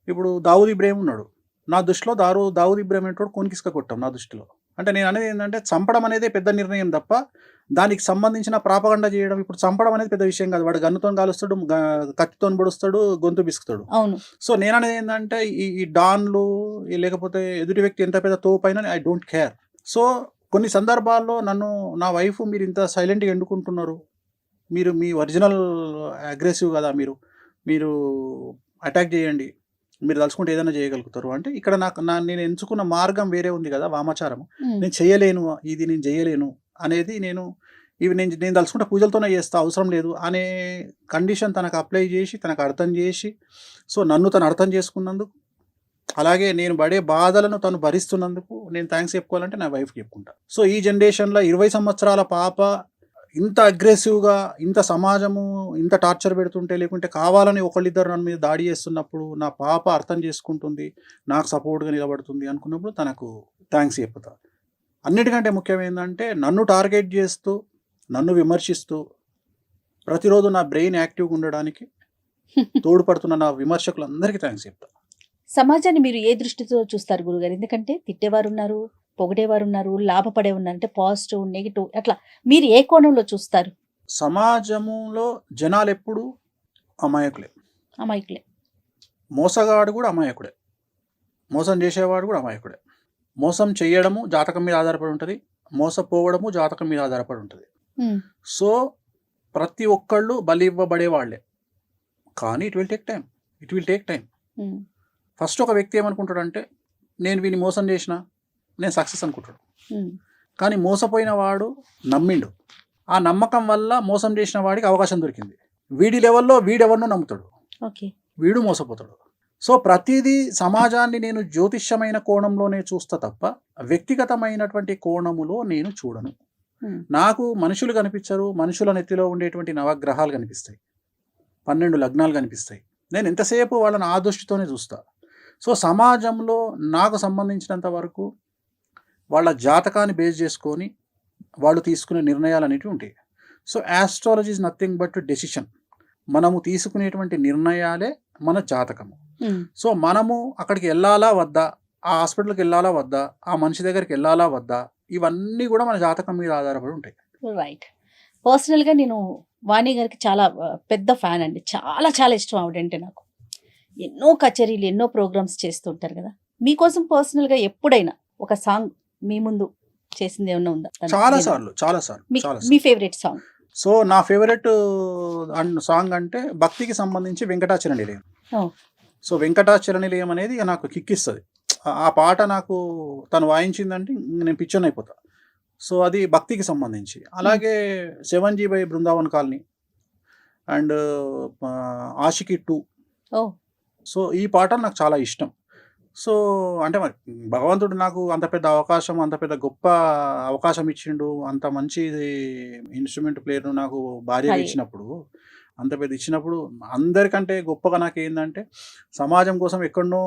ఇప్పుడు దావుద్ ఇబ్రాహిం ఉన్నాడు, నా దృష్టిలో దావుద్ ఇబ్రాహిం ఏంటో కోనికిస్క కొట్టాం నా దృష్టిలో. అంటే నేను అనేది ఏంటంటే, చంపడం అనేది పెద్ద నిర్ణయం తప్ప దానికి సంబంధించిన ప్రాపగండా చేయడం, ఇప్పుడు చంపడం అనేది పెద్ద విషయం కాదు. వాడు గన్నుతో కాలుస్తాడు, కత్తితో పొడుస్తాడు, గొంతు బిసుకుతాడు. అవును. సో నేను అనేది ఏంటంటే, ఈ డాన్లు లేకపోతే ఎదుటి వ్యక్తి ఎంత పెద్ద తోపైనా ఐ డోంట్ కేర్. సో కొన్ని సందర్భాల్లో నా వైఫ్, మీరు ఇంత సైలెంట్గా ఎందుకుంటున్నారు, మీరు మీ ఒరిజినల్ అగ్రెసివ్ కదా, మీరు అటాక్ చేయండి, మీరు తలుచుకుంటే ఏదైనా చేయగలుగుతారు అంటే, ఇక్కడ నేను ఎంచుకున్న మార్గం వేరే ఉంది కదా, వామాచారం. నేను చేయలేను, ఇది నేను చేయలేను అనేది నేను తలుచుకుంటే పూజలతోనే చేస్తా, అవసరం లేదు అనే కండిషన్ తనకు అప్లై చేసి, తనకు అర్థం చేసి, సో నన్ను తను అర్థం చేసుకున్నందుకు, అలాగే నేను పడే బాధలను తను భరిస్తున్నందుకు నేను థ్యాంక్స్ చెప్పుకోవాలంటే నా వైఫ్కి చెప్పుకుంటా. సో ఈ జనరేషన్లో 20 సంవత్సరాల పాప ఇంత అగ్రెసివ్గా, ఇంత సమాజము ఇంత టార్చర్ పెడుతుంటే, లేకుంటే కావాలని ఒకళ్ళిద్దరు నన్ను మీద దాడి చేస్తున్నప్పుడు నా పాప అర్థం చేసుకుంటుంది, నాకు సపోర్ట్గా నిలబడుతుంది అనుకున్నప్పుడు తనకు థ్యాంక్స్ చెప్పుతా. అన్నిటికంటే ముఖ్యం ఏంటంటే, నన్ను టార్గెట్ చేస్తూ, నన్ను విమర్శిస్తూ, ప్రతిరోజు నా బ్రెయిన్ యాక్టివ్గా ఉండడానికి తోడ్పడుతున్న నా విమర్శకులందరికీ థ్యాంక్స్ చెప్తా. సమాజాన్ని మీరు ఏ దృష్టితో చూస్తారు గురుగారు? ఎందుకంటే తిట్టేవారు ఉన్నారు, పొగిడేవారు ఉన్నారు, లాభపడే ఉన్నారు, అంటే పాజిటివ్, నెగిటివ్, అట్లా మీరు ఏ కోణంలో చూస్తారు? సమాజంలో జనాలు ఎప్పుడు అమాయకులే. అమాయకులే. మోసగాడు కూడా అమాయకుడే, మోసం చేసేవాడు కూడా అమాయకుడే. మోసం చేయడము జాతకం మీద ఆధారపడి ఉంటుంది, మోసపోవడము జాతకం మీద ఆధారపడి ఉంటుంది. సో ప్రతి ఒక్కళ్ళు బలి ఇవ్వబడే వాళ్ళే. కానీ it will take time. First ఒక వ్యక్తి ఏమనుకుంటాడంటే, నేను వీని మోసం చేసిన, నేను సక్సెస్ అనుకుంటాడు. కానీ మోసపోయిన వాడు నమ్మిండు, ఆ నమ్మకం వల్ల మోసం చేసిన వాడికి అవకాశం దొరికింది. వీడి లెవెల్లో వీడెవరినో నమ్ముతాడు, వీడు మోసపోతాడు. సో ప్రతిదీ సమాజాన్ని నేను జ్యోతిష్యమైన కోణంలోనే చూస్తా తప్ప వ్యక్తిగతమైనటువంటి కోణములో నేను చూడను. నాకు మనుషులు కనిపించరు, మనుషుల నెత్తిలో ఉండేటువంటి నవగ్రహాలు కనిపిస్తాయి, 12 లగ్నాలు కనిపిస్తాయి. నేను ఎంతసేపు వాళ్ళని ఆ దృష్టితోనే చూస్తా. సో సమాజంలో నాకు సంబంధించినంత వరకు వాళ్ళ జాతకాన్ని బేస్ చేసుకొని వాళ్ళు తీసుకునే నిర్ణయాలు అనేటివి ఉంటాయి. So astrology is nothing but decision. మనము తీసుకునేటువంటి నిర్ణయాలే మన జాతకము. సో మనము అక్కడికి వెళ్ళాలా వద్దా, ఆ హాస్పిటల్కి వెళ్ళాలా వద్దా, ఆ మనిషి దగ్గరికి వెళ్ళాలా వద్దా, ఇవన్నీ కూడా మన జాతకం మీద ఆధారపడి ఉంటాయి. రైట్. పర్సనల్గా నేను వాణి గారికి చాలా పెద్ద ఫ్యాన్ అండి, చాలా చాలా ఇష్టం ఆవిడంటే నాకు. ఎన్నో కచేరీలు, ఎన్నో ప్రోగ్రామ్స్ చేస్తుంటారు కదా. మీకోసం పర్సనల్గా ఎప్పుడైనా ఒక సాంగ్ మీ ముందు చేసింది ఏమన్నా ఉందా? చాలా సార్లు. మీ ఫేవరెట్ సాంగ్? సో నా ఫేవరెట్ సాంగ్ అంటే భక్తికి సంబంధించి వెంకటాచల నిలయం. సో వెంకటాచల నిలయం అనేది నాకు కిక్కిస్తుంది. ఆ పాట నాకు తను వాయించిందంటే నేను పిచ్చన్ అయిపోతా. సో అది భక్తికి సంబంధించి. అలాగే 7G by Brindavan colony, and Aashiqui 2. Oh so ఈ పాటలు నాకు చాలా ఇష్టం. సో అంటే మరి భగవంతుడు నాకు అంత పెద్ద అవకాశం, అంత పెద్ద గొప్ప అవకాశం ఇచ్చిండు. అంత మంచి ఇన్‌స్ట్రుమెంట్ ప్లేయర్‌ను నాకు భార్యగా అయ్యో! ఇచ్చినప్పుడు, అంత పెద్ద ఇచ్చినప్పుడు అందరికంటే గొప్పగా నాకేందంటే, సమాజం కోసం ఎక్కడనో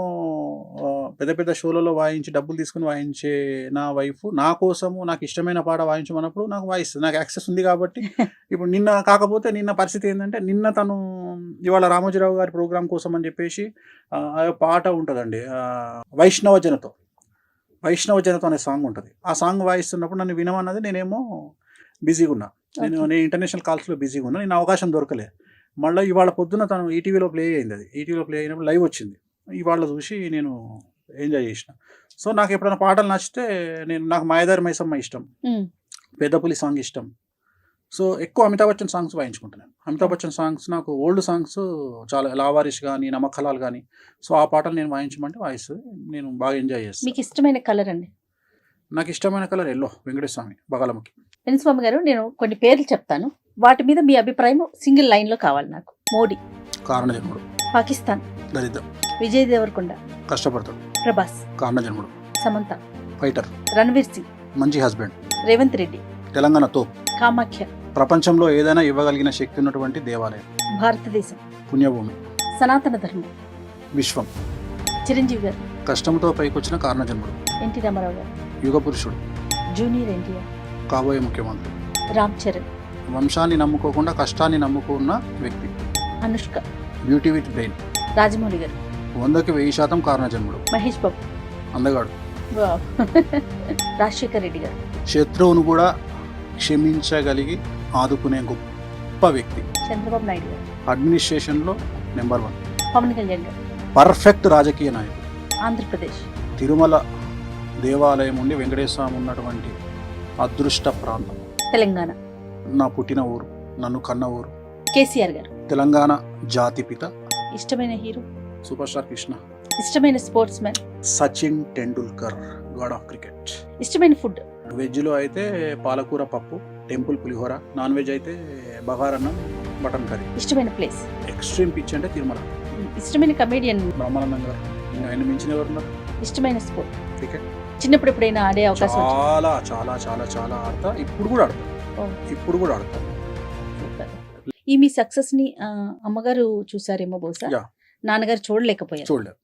పెద్ద పెద్ద షోలలో వాయించి డబ్బులు తీసుకొని వాయించే నా వైఫ్ నా కోసము నాకు ఇష్టమైన పాట వాయించమన్నప్పుడు నాకు వాయిస్తది. నాకు యాక్సెస్ ఉంది కాబట్టి ఇప్పుడు నిన్న పరిస్థితి ఏందంటే, నిన్న తను ఇవాళ రామోజీరావు గారి ప్రోగ్రామ్ కోసం అని చెప్పేసి ఆ పాట ఉంటదండి. 'వైష్ణవ జనతో'. 'వైష్ణవ జనతో' అనే సాంగ్ ఉంటది. ఆ సాంగ్ వాయిస్తున్నప్పుడు నన్ను వినమన్నది. నేనేమో బిజీగున్నా. నేను ఇంటర్నేషనల్ కాల్స్‌లో బిజీగున్నా. నేను అవకాశం దొరకలే. మళ్ళా ఇవాళ పొద్దున తను ఈటీవీలో ప్లే అయిందది. ఈటీవీలో ప్లే అయినప్పుడు లైవ్ వచ్చింది. ఇవాళ చూసి నేను ఎంజాయ్ చేసిన. సో నాకెప్పుడైనా పాటలు నచ్చితే నాకు 'మాయదారి మైసమ్మ' ఇష్టం. హ్మ్. 'పెద్దపులి' సాంగ్ ఇష్టం. సో ఎక్కువ అమితాబ్ బచ్చన్ సాంగ్స్ వాయించుకుంటాను. అమితాబ్ బచ్చన్ సాంగ్స్ నాకు ఓల్డ్ సాంగ్స్ చాలా 'లావారిస్' గాని, 'నమక్ హలాల్' గాని, సో ఆ పాటలు నేను వాయించమంటే వాయిస్తది. నేను బాగా ఎంజాయ్ చేస్తా. మీకు ఇష్టమైన కలర్ అండి? నాకు ఇష్టమైన కలర్ యెల్లో. వెంకటేశ్వర స్వామి బగాలముఖి. వెంకటస్వామి గారు, నేను కొన్ని పేర్లు చెప్తాను. వాటి మీద మీ అభిప్రాయం సింగిల్ లైన్‌లో కావాలి నాకు. మోడీ, కారణజన్ముడు, పాకిస్తాన్, దరిద్రం, విజయ్ దేవరకొండ, కష్టపడతాడు, ప్రభాస్, కారణజన్ముడు, సమంత, ఫైటర్, రణ్వీర్ సింగ్, మంచి హస్బెండ్, రేవంత్ రెడ్డి, తెలంగాణ తోప్, కామాఖ్య, ప్రపంచంలో ఏదైనా ఇవ్వగలిగిన శక్తి ఉన్నటువంటి దేవాలయం, భారతదేశం, పుణ్యభూమి, సనాతన ధర్మం, విశ్వం, చిరంజీవి గారు, కష్టంతో పైకొచ్చిన కారణజన్ముడు, ఎన్టీ రామారావు గారు, యుగ పురుషుడు, జూనియర్ ఎన్టీఆర్, కాబోయే ముఖ్యమంత్రి, రామ్ చరణ్, వంశాన్ని నమ్ముకోకుండా కష్టాన్ని నమ్ముకున్న వ్యక్తి, Anushka, beauty with brain, Rajamouli గారు, 100కి 1000% కారణజన్ముడు, మహేష్ బాబు, అందగాడు, వావ్. రాజశేఖర్ రెడ్డి గారు, శత్రువును కూడా క్షమించగలిగి ఆదుకునే గొప్ప వ్యక్తి, చంద్రబాబు నాయుడు గారు, అడ్మినిస్ట్రేషన్లో నెంబర్ 1, పవన్ కళ్యాణ్ గారు, పర్ఫెక్ట్ రాజకీయ నాయకుడు, ఆంధ్రప్రదేశ్, తిరుమల దేవాలయం ఉండి వెంకటేశ్వర స్వామి ఉన్నటువంటి అదృష్ట ప్రాంతం, తెలంగాణ, నా పుట్టిన ఊరు, నన్ను కన్న ఊరు, కేసీఆర్ గారు, తెలంగాణ జాతిపిత, ఇష్టమైన హీరో, సూపర్ స్టార్ కృష్ణ, ఇష్టమైన sports man, Sachin Tendulkar, God of cricket. ఇష్టమైన ఫుడ్, వెజ్లో అయితే పాలకూర పప్పు, టెంపుల్ పులిహోర, నాన్ వెజ్ అయితే బగారన్నం, మటన్ కర్రీ. ఇష్టమైన ప్లేస్, ఎక్స్ట్రీమ్ పిచ్ అంటే తిరుమల, ఇష్టమైన కమేడియన్, బ్రహ్మానందం గారు. ఆయన మించిన ఎవరున్నారు? ఇష్టమైన స్పోర్ట్, క్రికెట్. చిన్నప్పుడు ఎప్పుడైనా ఆడే అవకాశం వచ్చిందా? చాలా చాలా చాలా చాలా ఆడతా. ఇప్పుడు కూడా ఆడతా. ఓ. ఇప్పుడు కూడా ఆడతా. సూపర్. ఈ మీ సక్సెస్ ని అమ్మగారు చూసారేమో బహుశా, యా. నాన్నగారు చూడలేకపోయారు. చూడలేదు.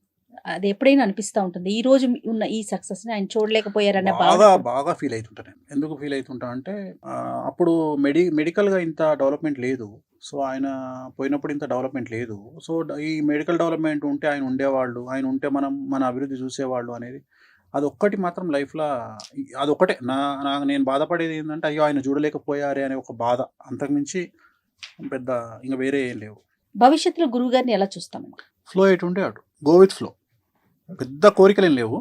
అది ఎప్పుడైనా అనిపిస్తా ఉంటుంది, ఈ రోజు ఉన్న ఈ సక్సెస్ ని ఆయన చూడలేకపోయారన్న బాగా భావన. బాగా ఫీల్ అవుతుంటా నేను. ఎందుకు ఫీల్ అవుతుంటా అంటే అప్పుడు మెడికల్గా ఇంత డెవలప్మెంట్ లేదు. సో ఆయన పోయినప్పుడు ఇంత డెవలప్మెంట్ లేదు. సో ఈ మెడికల్ డెవలప్మెంట్ ఉంటే ఆయన ఉండేవాళ్ళు, ఆయన ఉంటే మనం మన అభివృద్ధి చూసేవాళ్ళు అనేది అదొక్కటి మాత్రం లైఫ్లో అదొక్కటే నేను బాధపడేది ఏంటంటే, అయ్యో ఆయన చూడలేకపోయారే అనే ఒక బాధ. అంతకుమించి పెద్ద ఇంకా వేరే ఏం లేవు. భవిష్యత్తులో గురువు గారిని ఎలా చూస్తామండి? ఫ్లో ఎటుంటే అటు, గో విత్ ఫ్లో. పెద్ద కోరికలేం లేవు,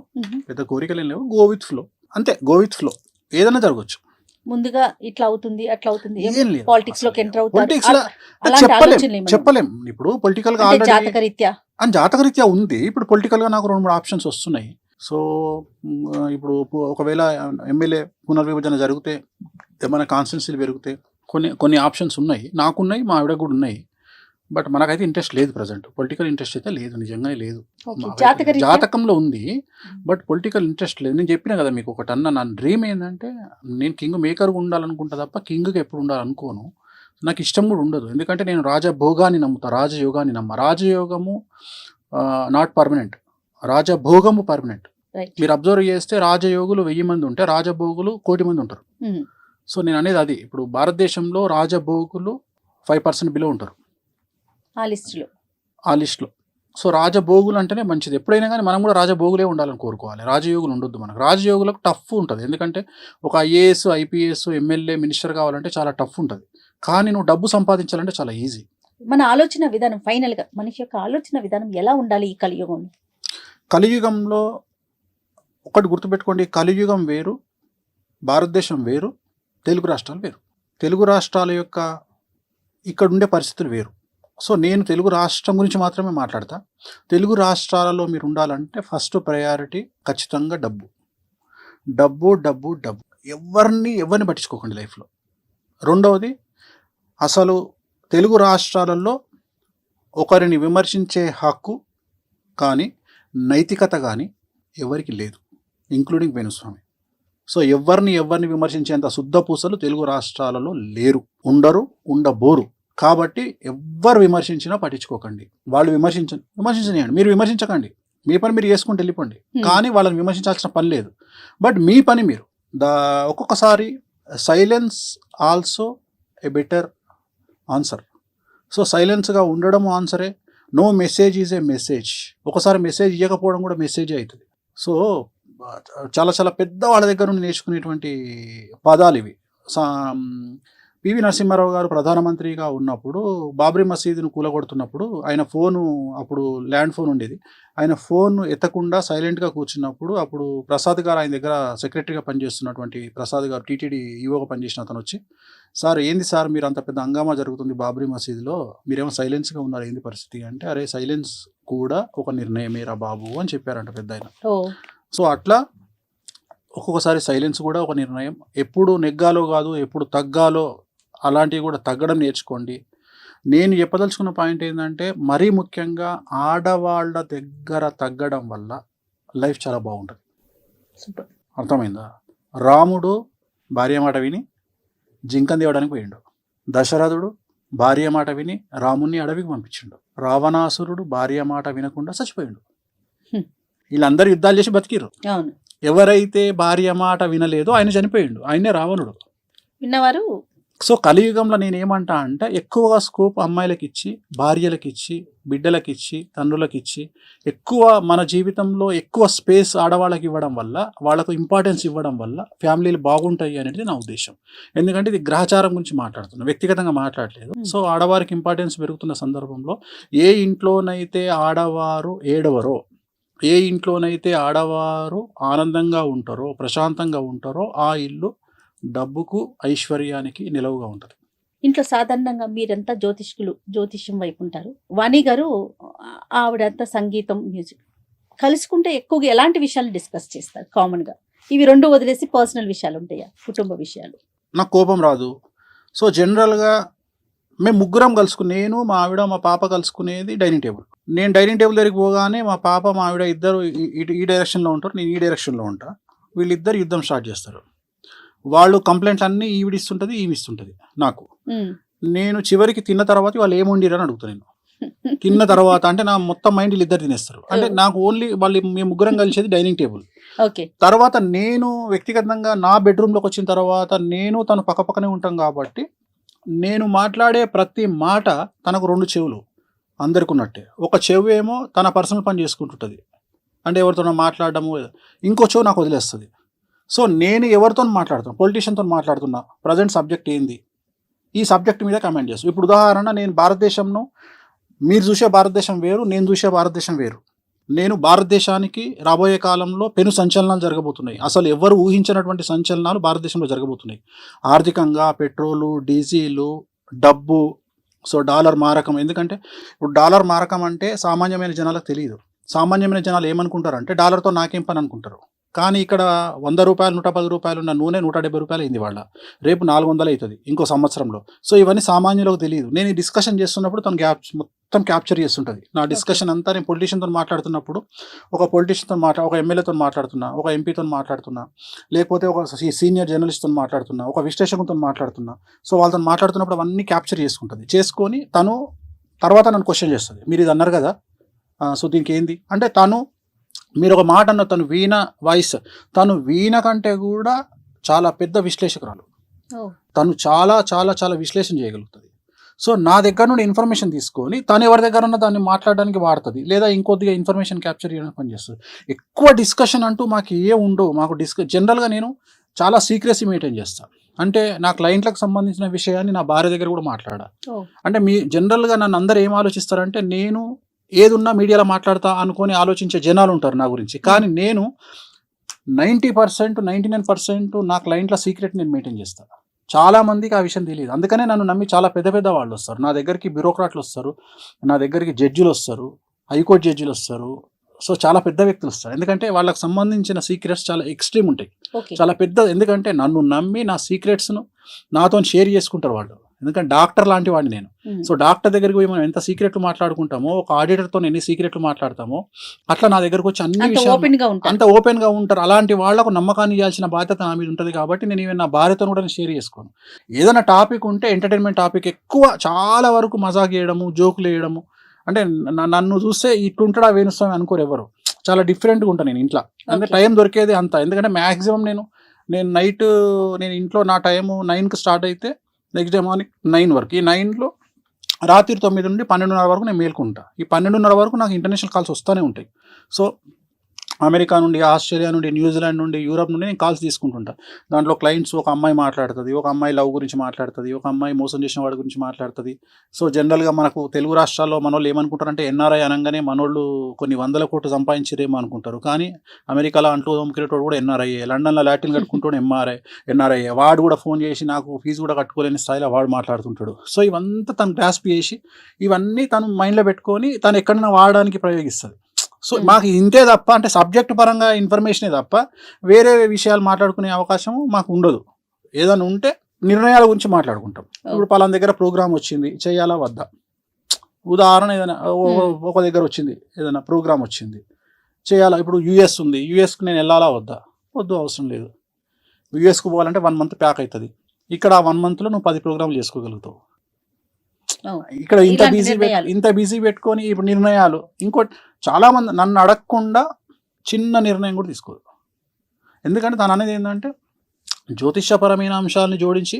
గో విత్ ఫ్లో. అంతే, గో విత్ ఫ్లో. ఏదైనా జరగచ్చు. ముందుగా ఇట్లా అవుతుంది అట్లా అవుతుంది, ఏం లేదు. పాలిటిక్స్ లోకి ఎంటర్ అవుతారు, Politics లో అలాంటి ఆలోచనలు ఏమన్నా? చెప్పలేం. ఇప్పుడు పొలిటికల్ గా అంటే ఆల్రెడీ జాతకరీత్యా అని జాతకరీత్యా ఉంది. ఇప్పుడు పొలిటికల్ గా నాకు 2-3 ఆప్షన్స్ వస్తున్నాయి. సో ఇప్పుడు ఒకవేళ ఎమ్మెల్యే పునర్విభజన జరిగితే, ఏమైనా కాన్స్టిట్యున్సీలు పెరిగితే కొన్ని ఆప్షన్స్ ఉన్నాయి. నాకున్నాయి, మా ఆవిడ కూడా ఉన్నాయి. బట్ మనకైతే ఇంట్రెస్ట్ లేదు. ప్రజెంట్ పొలిటికల్ ఇంట్రెస్ట్ అయితే లేదు, నిజంగానే లేదు. ఓకే. జాతకరీత్యా జాతకంలో ఉంది, బట్ పొలిటికల్ ఇంట్రెస్ట్ లేదు. నేను చెప్పినా కదా మీకు ఒకటి అన్న, నా డ్రీమ్ ఏంటంటే నేను కింగ్ మేకర్గా ఉండాలనుకుంటా తప్ప కింగ్గా ఎప్పుడు ఉండాలనుకోను. నాకు ఇష్టం కూడా ఉండదు. ఎందుకంటే నేను రాజభోగాన్ని నమ్ముతా, రాజయోగాన్ని నమ్మ. రాజయోగము నాట్ పర్మనెంట్, రాజభోగము పర్మనెంట్. రైట్. మీరు అబ్జర్వ్ చేస్తే రాజయోగులు 1000 మంది ఉంటే రాజభోగులు 1,000,000 మంది ఉంటారు. సో నేను అనేది అది. ఇప్పుడు భారతదేశంలో రాజభోగులు 5% బిలో ఉంటారు ఆ లిస్టులో. ఆ లిస్టులో. సో రాజభోగులు అంటేనే మంచిది. ఎప్పుడైనా కానీ మనం కూడా రాజభోగులే ఉండాలని కోరుకోవాలి. రాజయోగులు ఉండొద్దు మనకు. రాజయోగులకు టఫ్ ఉంటుంది. ఎందుకంటే ఒక ఐఏఎస్, ఐపీఎస్, ఎమ్మెల్యే, మినిస్టర్ కావాలంటే చాలా టఫ్ ఉంటుంది. కానీ నువ్వు డబ్బు సంపాదించాలంటే చాలా ఈజీ. మన ఆలోచన విధానం, ఫైనల్ గా మనిషి యొక్క ఆలోచన విధానం ఎలా ఉండాలి ఈ కలియుగంలో? కలియుగంలో ఒకటి గుర్తుపెట్టుకోండి, కలియుగం వేరు, భారతదేశం వేరు, తెలుగు రాష్ట్రాలు వేరు. తెలుగు రాష్ట్రాల యొక్క ఇక్కడ ఉండే పరిస్థితులు వేరు. సో నేను తెలుగు రాష్ట్రం గురించి మాత్రమే మాట్లాడతా. తెలుగు రాష్ట్రాలలో మీరు ఉండాలంటే ఫస్ట్ ప్రయారిటీ ఖచ్చితంగా డబ్బు. డబ్బు డబ్బు డబ్బు. ఎవరిని పట్టించుకోకండి లైఫ్లో. రెండవది, అసలు తెలుగు రాష్ట్రాలలో ఒకరిని విమర్శించే హక్కు కానీ నైతికత కానీ ఎవరికి లేదు, ఇంక్లూడింగ్ వేణుస్వామి. సో ఎవరిని విమర్శించేంత శుద్ధ పూసలు తెలుగు రాష్ట్రాలలో లేరు, ఉండరు, ఉండబోరు. కాబట్టి ఎవ్వరు విమర్శించినా పట్టించుకోకండి. వాళ్ళు విమర్శించనియండి, మీరు విమర్శించకండి, మీ పని మీరు చేసుకుంటూ వెళ్ళిపోండి. కానీ వాళ్ళని విమర్శించాల్సిన పని లేదు. బట్ మీ పని మీరు ఒక్కొక్కసారి silence also a better answer. So సైలెన్స్గా ఉండడం ఆన్సరే. No message is a message. ఒకసారి మెసేజ్ ఇవ్వకపోవడం కూడా మెసేజ్ అవుతుంది. సో చాలా చాలా పెద్ద వాళ్ళ దగ్గర నుండి నేర్చుకునేటువంటి పదాలు ఇవి. పివి నరసింహారావు గారు ప్రధానమంత్రిగా ఉన్నప్పుడు బాబ్రీ మసీదును కూలగొడుతున్నప్పుడు ఆయన ఫోను, అప్పుడు ల్యాండ్ ఫోన్ ఉండేది, ఆయన ఫోన్ ఎత్తకుండా సైలెంట్గా కూర్చున్నప్పుడు అప్పుడు ప్రసాద్ గారు, ఆయన దగ్గర సెక్రటరీగా పనిచేస్తున్నటువంటి ప్రసాద్ గారు, టీటీడీ ఈవోగా పనిచేసిన అతను వచ్చి, సార్ ఏంది సార్ మీరు అంత పెద్ద హంగామా జరుగుతుంది బాబ్రీ మసీదులో, మీరేమో సైలెన్స్గా ఉన్నారు, ఏంది పరిస్థితి అంటే, అరే సైలెన్స్ కూడా ఒక నిర్ణయమేరా బాబు అని చెప్పారంట పెద్ద ఆయన. సో అట్లా ఒక్కొక్కసారి సైలెన్స్ కూడా ఒక నిర్ణయం. ఎప్పుడు నెగ్గాలో కాదు, ఎప్పుడు తగ్గాలో, అలాంటివి కూడా తగ్గడం నేర్చుకోండి. నేను చెప్పదలుచుకున్న పాయింట్ ఏంటంటే, మరీ ముఖ్యంగా ఆడవాళ్ళ దగ్గర తగ్గడం వల్ల లైఫ్ చాలా బాగుంటుంది. సూపర్. అర్థమైందా? రాముడు భార్య మాట విని జింకను తేవడానికి పోయిండు. దశరథుడు భార్య మాట విని రాముణ్ణి అడవికి పంపించిండు. రావణాసురుడు భార్య మాట వినకుండా చచ్చిపోయిండు. వీళ్ళందరూ యుద్ధాలు చేసి బతికిరు. ఎవరైతే భార్య మాట వినలేదో ఆయన చనిపోయిండు, ఆయనే రావణుడు. విన్నవారు. సో కలియుగంలో నేనేమంటా అంటే, ఎక్కువగా స్కోప్ అమ్మాయిలకి ఇచ్చి, భార్యలకు ఇచ్చి, బిడ్డలకి ఇచ్చి, తండ్రులకు ఇచ్చి, ఎక్కువ మన జీవితంలో ఎక్కువ స్పేస్ ఆడవాళ్ళకి ఇవ్వడం వల్ల, వాళ్ళకు ఇంపార్టెన్స్ ఇవ్వడం వల్ల ఫ్యామిలీలు బాగుంటాయి అనేది నా ఉద్దేశం. ఎందుకంటే ఇది గ్రహచారం గురించి మాట్లాడుతున్నాను, వ్యక్తిగతంగా మాట్లాడలేదు. సో ఆడవారికి ఇంపార్టెన్స్ పెరుగుతున్న సందర్భంలో, ఏ ఇంట్లోనైతే ఆడవారు ఏడవరో, ఏ ఇంట్లోనైతే ఆడవారు ఆనందంగా ఉంటారో, ప్రశాంతంగా ఉంటారో, ఆ ఇల్లు డబ్బుకు, ఐశ్వర్యానికి నిలవుగా ఉంటుంది. ఇంట్లో సాధారణంగా మీరంతా జ్యోతిష్యం వైపు ఉంటారు. వాణి గారు ఆవిడంతా సంగీతం, మ్యూజిక్. కలుసుకుంటే ఎక్కువగా ఎలాంటి విషయాలు డిస్కస్ చేస్తారు కామన్గా? ఇవి రెండు వదిలేసి పర్సనల్ విషయాలు ఉంటాయా, కుటుంబ విషయాలు? నాకు కోపం రాదు. సో జనరల్గా మేము ముగ్గురం కలుసుకుని, నేను, మా ఆవిడ, మా పాప కలుసుకునేది డైనింగ్ టేబుల్. నేను డైనింగ్ టేబుల్ దగ్గరికి పోగానే మా పాప, మా ఆవిడ ఇద్దరు ఈ డైరెక్షన్లో ఉంటారు, నేను ఈ డైరెక్షన్లో ఉంటా. వీళ్ళిద్దరు యుద్ధం స్టార్ట్ చేస్తారు. వాళ్ళు కంప్లైంట్లు అన్నీ ఈవిడిస్తుంటుంది, ఈవిస్తుంటుంది నాకు. నేను చివరికి తిన్న తర్వాత వాళ్ళు ఏముండిరని అడుగుతాను. నేను తిన్న తర్వాత అంటే నా మొత్తం మైండ్ వీళ్ళిద్దరు తినేస్తారు. అంటే నాకు ఓన్లీ వాళ్ళు, మేము ముగ్గురం కలిసేది డైనింగ్ టేబుల్. తర్వాత నేను వ్యక్తిగతంగా నా బెడ్రూమ్లోకి వచ్చిన తర్వాత నేను తను పక్కపక్కనే ఉంటాం కాబట్టి, నేను మాట్లాడే ప్రతి మాట తనకు రెండు చెవులు అందరికి ఉన్నట్టే. ఒక చెవు ఏమో తన పర్సనల్ పని చేసుకుంటుంటుంది, అంటే ఎవరితో మాట్లాడడము, ఇంకో చెవు నాకు వదిలేస్తుంది. సో నేను ఎవరితో మాట్లాడుతున్నా, పొలిటీషియన్తో మాట్లాడుతున్నా, ప్రజెంట్ సబ్జెక్ట్ ఏంది, ఈ సబ్జెక్ట్ మీద కమెంట్ చేస్తాను. ఇప్పుడు ఉదాహరణ, నేను భారతదేశంను, మీరు చూసే భారతదేశం వేరు, నేను చూసే భారతదేశం వేరు. నేను భారతదేశానికి రాబోయే కాలంలో పెను సంచలనాలు జరగబోతున్నాయి. అసలు ఎవరు ఊహించినటువంటి సంచలనాలు భారతదేశంలో జరగబోతున్నాయి. ఆర్థికంగా పెట్రోలు, డీజిలు, డబ్బు, సో డాలర్ మారకం. ఎందుకంటే ఇప్పుడు డాలర్ మారకం అంటే సామాన్యమైన జనాలకు తెలియదు. సామాన్యమైన జనాలు ఏమనుకుంటారంటే, డాలర్తో నాకేం పని అనుకుంటారు. కానీ ఇక్కడ 100 రూపాయలు, 110 రూపాయలు ఉన్న నూనె 170 రూపాయలు అయింది వాళ్ళ, రేపు 400 అవుతుంది ఇంకో సంవత్సరంలో. సో ఇవన్నీ సామాన్యులకు తెలియదు. నేను ఈ డిస్కషన్ చేస్తున్నప్పుడు తను మొత్తం క్యాప్చర్ చేస్తుంటుంది నా డిస్కషన్ అంతా. నేను పొలిటీషియన్తో మాట్లాడుతున్నప్పుడు, ఒక పొలిటీషియన్తో ఒక ఎమ్మెల్యేతో మాట్లాడుతున్నా, ఒక ఎంపీతో మాట్లాడుతున్నా, లేకపోతే ఒక సీనియర్ జర్నలిస్ట్తో మాట్లాడుతున్నా, ఒక విశ్లేషకులతో మాట్లాడుతున్నా. సో వాళ్ళతో మాట్లాడుతున్నప్పుడు అవన్నీ క్యాప్చర్ చేసుకొని తను తర్వాత నన్ను క్వశ్చన్ చేస్తుంది, మీరు ఇది అన్నారు కదా, సో దీనికి ఏంది అంటే, మీరు ఒక మాట అన్న, తను వీణ వాయిస్, తను వీణ కంటే కూడా చాలా పెద్ద విశ్లేషకురాలు. తను చాలా చాలా చాలా విశ్లేషణ చేయగలుగుతుంది. సో నా దగ్గర నుండి ఇన్ఫర్మేషన్ తీసుకొని తను ఎవరి దగ్గర ఉన్న దాన్ని మాట్లాడడానికి వాడుతుంది, లేదా ఇంకొద్దిగా ఇన్ఫర్మేషన్ క్యాప్చర్ చేయడానికి పనిచేస్తుంది. ఎక్కువ డిస్కషన్ అంటూ మాకు ఉండవు. మాకు జనరల్గా నేను చాలా సీక్రెసీ మెయింటైన్ చేస్తాను. అంటే నా క్లయింట్లకు సంబంధించిన విషయాన్ని నా భార్య దగ్గర కూడా మాట్లాడా. అంటే జనరల్గా నన్ను అందరూ ఏం ఆలోచిస్తారంటే, నేను ఏదున్నా మీడియాలో మాట్లాడతా అనుకొని ఆలోచించే జనాలు ఉంటారు నా గురించి. కానీ నేను 90%, 99% నా క్లయింట్ల సీక్రెట్ నేను మెయింటైన్ చేస్తాను. చాలామందికి ఆ విషయం తెలియదు. అందుకనే నన్ను నమ్మి చాలా పెద్ద పెద్ద వాళ్ళు వస్తారు నా దగ్గరికి. బ్యూరోక్రాట్లు వస్తారు నా దగ్గరికి, జడ్జిలు వస్తారు, హైకోర్టు జడ్జిలు వస్తారు. సో చాలా పెద్ద వ్యక్తులు వస్తారు. ఎందుకంటే వాళ్ళకి సంబంధించిన సీక్రెట్స్ చాలా ఎక్స్ట్రీమ్ ఉంటాయి, చాలా పెద్ద. ఎందుకంటే నన్ను నమ్మి నా సీక్రెట్స్ను నాతో షేర్ చేసుకుంటారు వాళ్ళు. ఎందుకంటే డాక్టర్ లాంటి వాడిని నేను. సో డాక్టర్ దగ్గరికి పోయి మనం ఎంత సీక్రెట్లు మాట్లాడుకుంటామో, ఒక ఆడిటర్తో ఎన్ని సీక్రెట్లు మాట్లాడతామో, అట్లా నా దగ్గరకు వచ్చి అన్ని విషయాలు అంత ఓపెన్ గా ఉంటారు. అలాంటి వాళ్ళకు నమ్మకాన్ని ఇవ్వాల్సిన బాధ్యత నా మీద ఉంటుంది. కాబట్టి నేను ఈవెన్ నా భార్యతో కూడా షేర్ చేసుకోను. ఏదైనా టాపిక్ ఉంటే ఎంటర్టైన్మెంట్ టాపిక్ ఎక్కువ, చాలా వరకు మజాక్ చేయడము, జోకులు వేయడము. అంటే నన్ను చూస్తే ఇట్లుంటాడా వేణుస్వామి అనుకోరు ఎవరు. చాలా డిఫరెంట్గా ఉంటాను నేను ఇంట్లో. అంటే టైం దొరికేది అంత. ఎందుకంటే మ్యాక్సిమం నేను నైట్ నేను ఇంట్లో నా టైము 9కి స్టార్ట్ అయితే నెక్స్ట్ డే మార్నింగ్ 9 వరకు. ఈ 9లో రాత్రి 9 నుండి 12:30 వరకు నేను మేల్కుంటా. ఈ 12:30 వరకు నాకు ఇంటర్నేషనల్ కాల్స్ వస్తూనే ఉంటాయి. సో అమెరికా నుండి, ఆస్ట్రేలియా నుండి, న్యూజిలాండ్ నుండి, యూరప్ నుండి నేను కాల్స్ తీసుకుంటుంటా. దాంట్లో క్లయింట్స్ ఒక అమ్మాయి మాట్లాడుతుంది, ఒక అమ్మాయి లవ్ గురించి మాట్లాడుతుంది, ఒక అమ్మాయి మోసం చేసిన వాడి గురించి మాట్లాడుతుంది. సో జనరల్గా మనకు తెలుగు రాష్ట్రాల్లో మనోళ్ళు ఏమనుకుంటారంటే ఎన్ఆర్ఐ అనగానే మనోళ్ళు కొన్ని 100 కోట్లు సంపాదించారేమో అనుకుంటారు. కానీ అమెరికాలో అంటూ దొమ్మికేటోడు కూడా ఎన్ఆర్ఐ, లండన్లో లాటిన్ కట్టుకుంటాడు ఎన్ఆర్ఐ. వాడు కూడా ఫోన్ చేసి నాకు ఫీజు కూడా కట్టుకోలేని స్థాయిలో వాడు మాట్లాడుతుంటాడు. సో ఇవంతా తను గ్రాస్ప్ చేసి ఇవన్నీ తను మైండ్లో పెట్టుకొని తను ఎక్కడైనా వాడడానికి ప్రయోగిస్తుంది. సో మాకు ఇంతే తప్ప, అంటే సబ్జెక్ట్ పరంగా ఇన్ఫర్మేషనే తప్ప వేరే విషయాలు మాట్లాడుకునే అవకాశం మాకు ఉండదు. ఏదైనా ఉంటే నిర్ణయాల గురించి మాట్లాడుకుంటాం. ఇప్పుడు పలానా దగ్గర ప్రోగ్రామ్ వచ్చింది, చేయాలా వద్దా. ఉదాహరణ ఏదైనా ఒక దగ్గర వచ్చింది, ఏదైనా ప్రోగ్రామ్ వచ్చింది, చేయాలా. ఇప్పుడు యూఎస్ ఉంది, యూఎస్కి నేను వెళ్ళాలా వద్దా. వద్దు, అవసరం లేదు. యూఎస్కి పోవాలంటే 1 మంత్ ప్యాక్ అవుతుంది. ఇక్కడ ఆ 1 మంత్లో నువ్వు 10 ప్రోగ్రాంలు చేసుకోగలుగుతావు. ఇక్కడ ఇంత బిజీ పెట్టుకొని ఇప్పుడు నిర్ణయాలు. ఇంకోటి, చాలా మంది నన్ను అడగకుండా చిన్న నిర్ణయం కూడా తీసుకోదు. ఎందుకంటే తను అనేది ఏంటంటే జ్యోతిష్యపరమైన అంశాలను జోడించి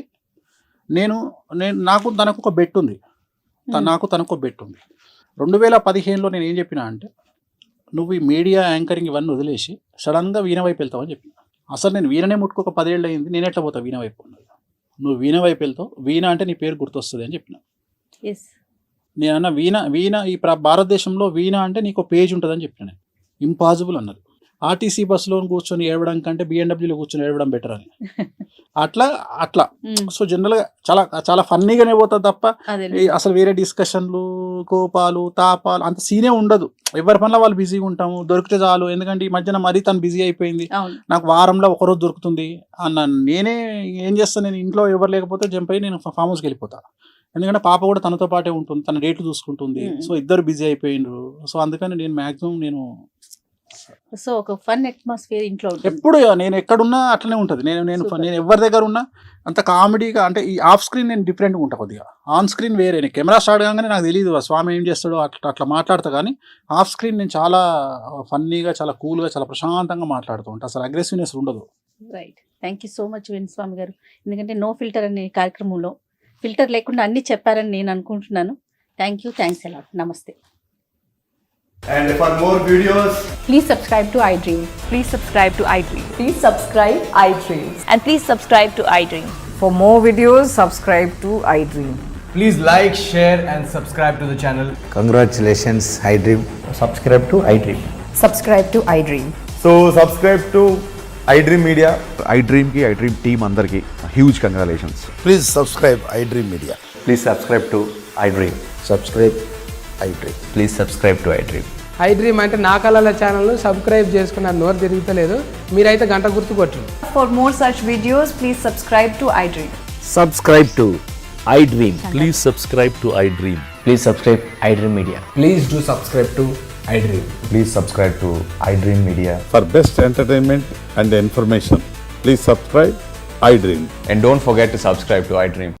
నాకు తనకు ఒక బెట్ ఉంది. తనకు ఒక బెట్ ఉంది. 2015లో నేను ఏం చెప్పినా అంటే, నువ్వు ఈ మీడియా యాంకరింగ్ ఇవన్నీ వదిలేసి సడన్గా వీణ వైపు వెళ్తావని చెప్పిన. అసలు నేను వీణనే ముట్టుకోక 10 ఏళ్ళు అయింది, నేను ఎట్లా పోతా వీణ వైపు. నువ్వు వీణ వైపు వెళ్తావు, వీణ అంటే నీ పేరు గుర్తొస్తుంది అని చెప్పిన. నేనన్నా వీణ ఈ భారతదేశంలో వీణ అంటే నీకు పేజ్ ఉంటుందని చెప్పిన. ఇంపాసిబుల్ అన్నది. ఆర్టీసీ బస్సులో కూర్చొని ఏడవడం కంటే బిఎండబ్ల్యూలో కూర్చొని ఏడవడం బెటర్ అని. అట్లా సో జనరల్గా చాలా చాలా ఫన్నీగానే పోతుంది తప్ప అసలు వేరే డిస్కషన్లు, కోపాలు, తాపాలు అంత సీనే ఉండదు. ఎవరి పనిలో వాళ్ళు బిజీగా ఉంటాము, దొరికితే చాలు. ఎందుకంటే ఈ మధ్యన మరీ తను బిజీ అయిపోయింది. నాకు వారంలో ఒకరోజు దొరుకుతుంది అన్న. నేనే ఏం చేస్తాను, నేను ఇంట్లో ఎవరు లేకపోతే జంప్ అయ్యి నేను ఫామ్ హౌస్కి వెళ్ళిపోతా. ఎందుకంటే పాప కూడా తనతో పాటే ఉంటుంది, తన డేట్లు చూసుకుంటుంది. సో ఇద్దరు బిజీ అయిపోయినారు. సో అందుకని నేను మ్యాక్సిమం సో ఒక ఫన్ అట్మాస్ఫియర్ ఇంట్లో ఎప్పుడు నేను ఎక్కడున్నా అట్లనే ఉంటుంది. నేను ఎవరి దగ్గర ఉన్నా అంత కామెడీగా, అంటే ఈ ఆఫ్ స్క్రీన్ నేను డిఫరెంట్గా ఉంటా కొద్దిగా, ఆన్ స్క్రీన్ వేరే. నేను కెమెరా స్టార్ట్ కాగానే నాకు తెలియదు స్వామి ఏం చేస్తాడో అట్లా మాట్లాడతా. కానీ ఆఫ్ స్క్రీన్ నేను చాలా ఫన్నీగా, చాలా కూల్గా, చాలా ప్రశాంతంగా మాట్లాడుతూ ఉంటాను. అసలు అగ్రెసివ్నెస్ ఉండదు. Right. Thank you so much Venu Swamy గారు. ఎందుకంటే నో ఫిల్టర్ అనే కార్యక్రమంలో ఫిల్టర్ లేకుండా అన్ని చెప్పారని నేను అనుకుంటున్నాను. Thank you, thanks a lot. నమస్తే. And for more videos, Please subscribe to iDream. Please subscribe to iDream. Please subscribe iDream. And please subscribe to iDream. For more videos, subscribe to iDream. please like, share and subscribe to the channel. Congratulations, iDream. Subscribe to iDream. Subscribe to iDream. So subscribe to iDream Media. iDream ki iDream team andarki huge congratulations. Please subscribe iDream Media. Please subscribe to iDream. Subscribe iDream. Please subscribe to iDream. iDream అంటే నా కళల ఛానల్ను సబ్స్క్రైబ్ చేసుకున్న నోరు తిరుగుతలేదు. మీరైతే గంట గుర్తు కొట్టండి. For more such videos, please subscribe to iDream. Subscribe to iDream. Please subscribe to iDream. Please subscribe iDream Media. Please do subscribe to iDream. Please subscribe to iDream Media. For best entertainment and information, please subscribe iDream. And don't forget to subscribe to iDream.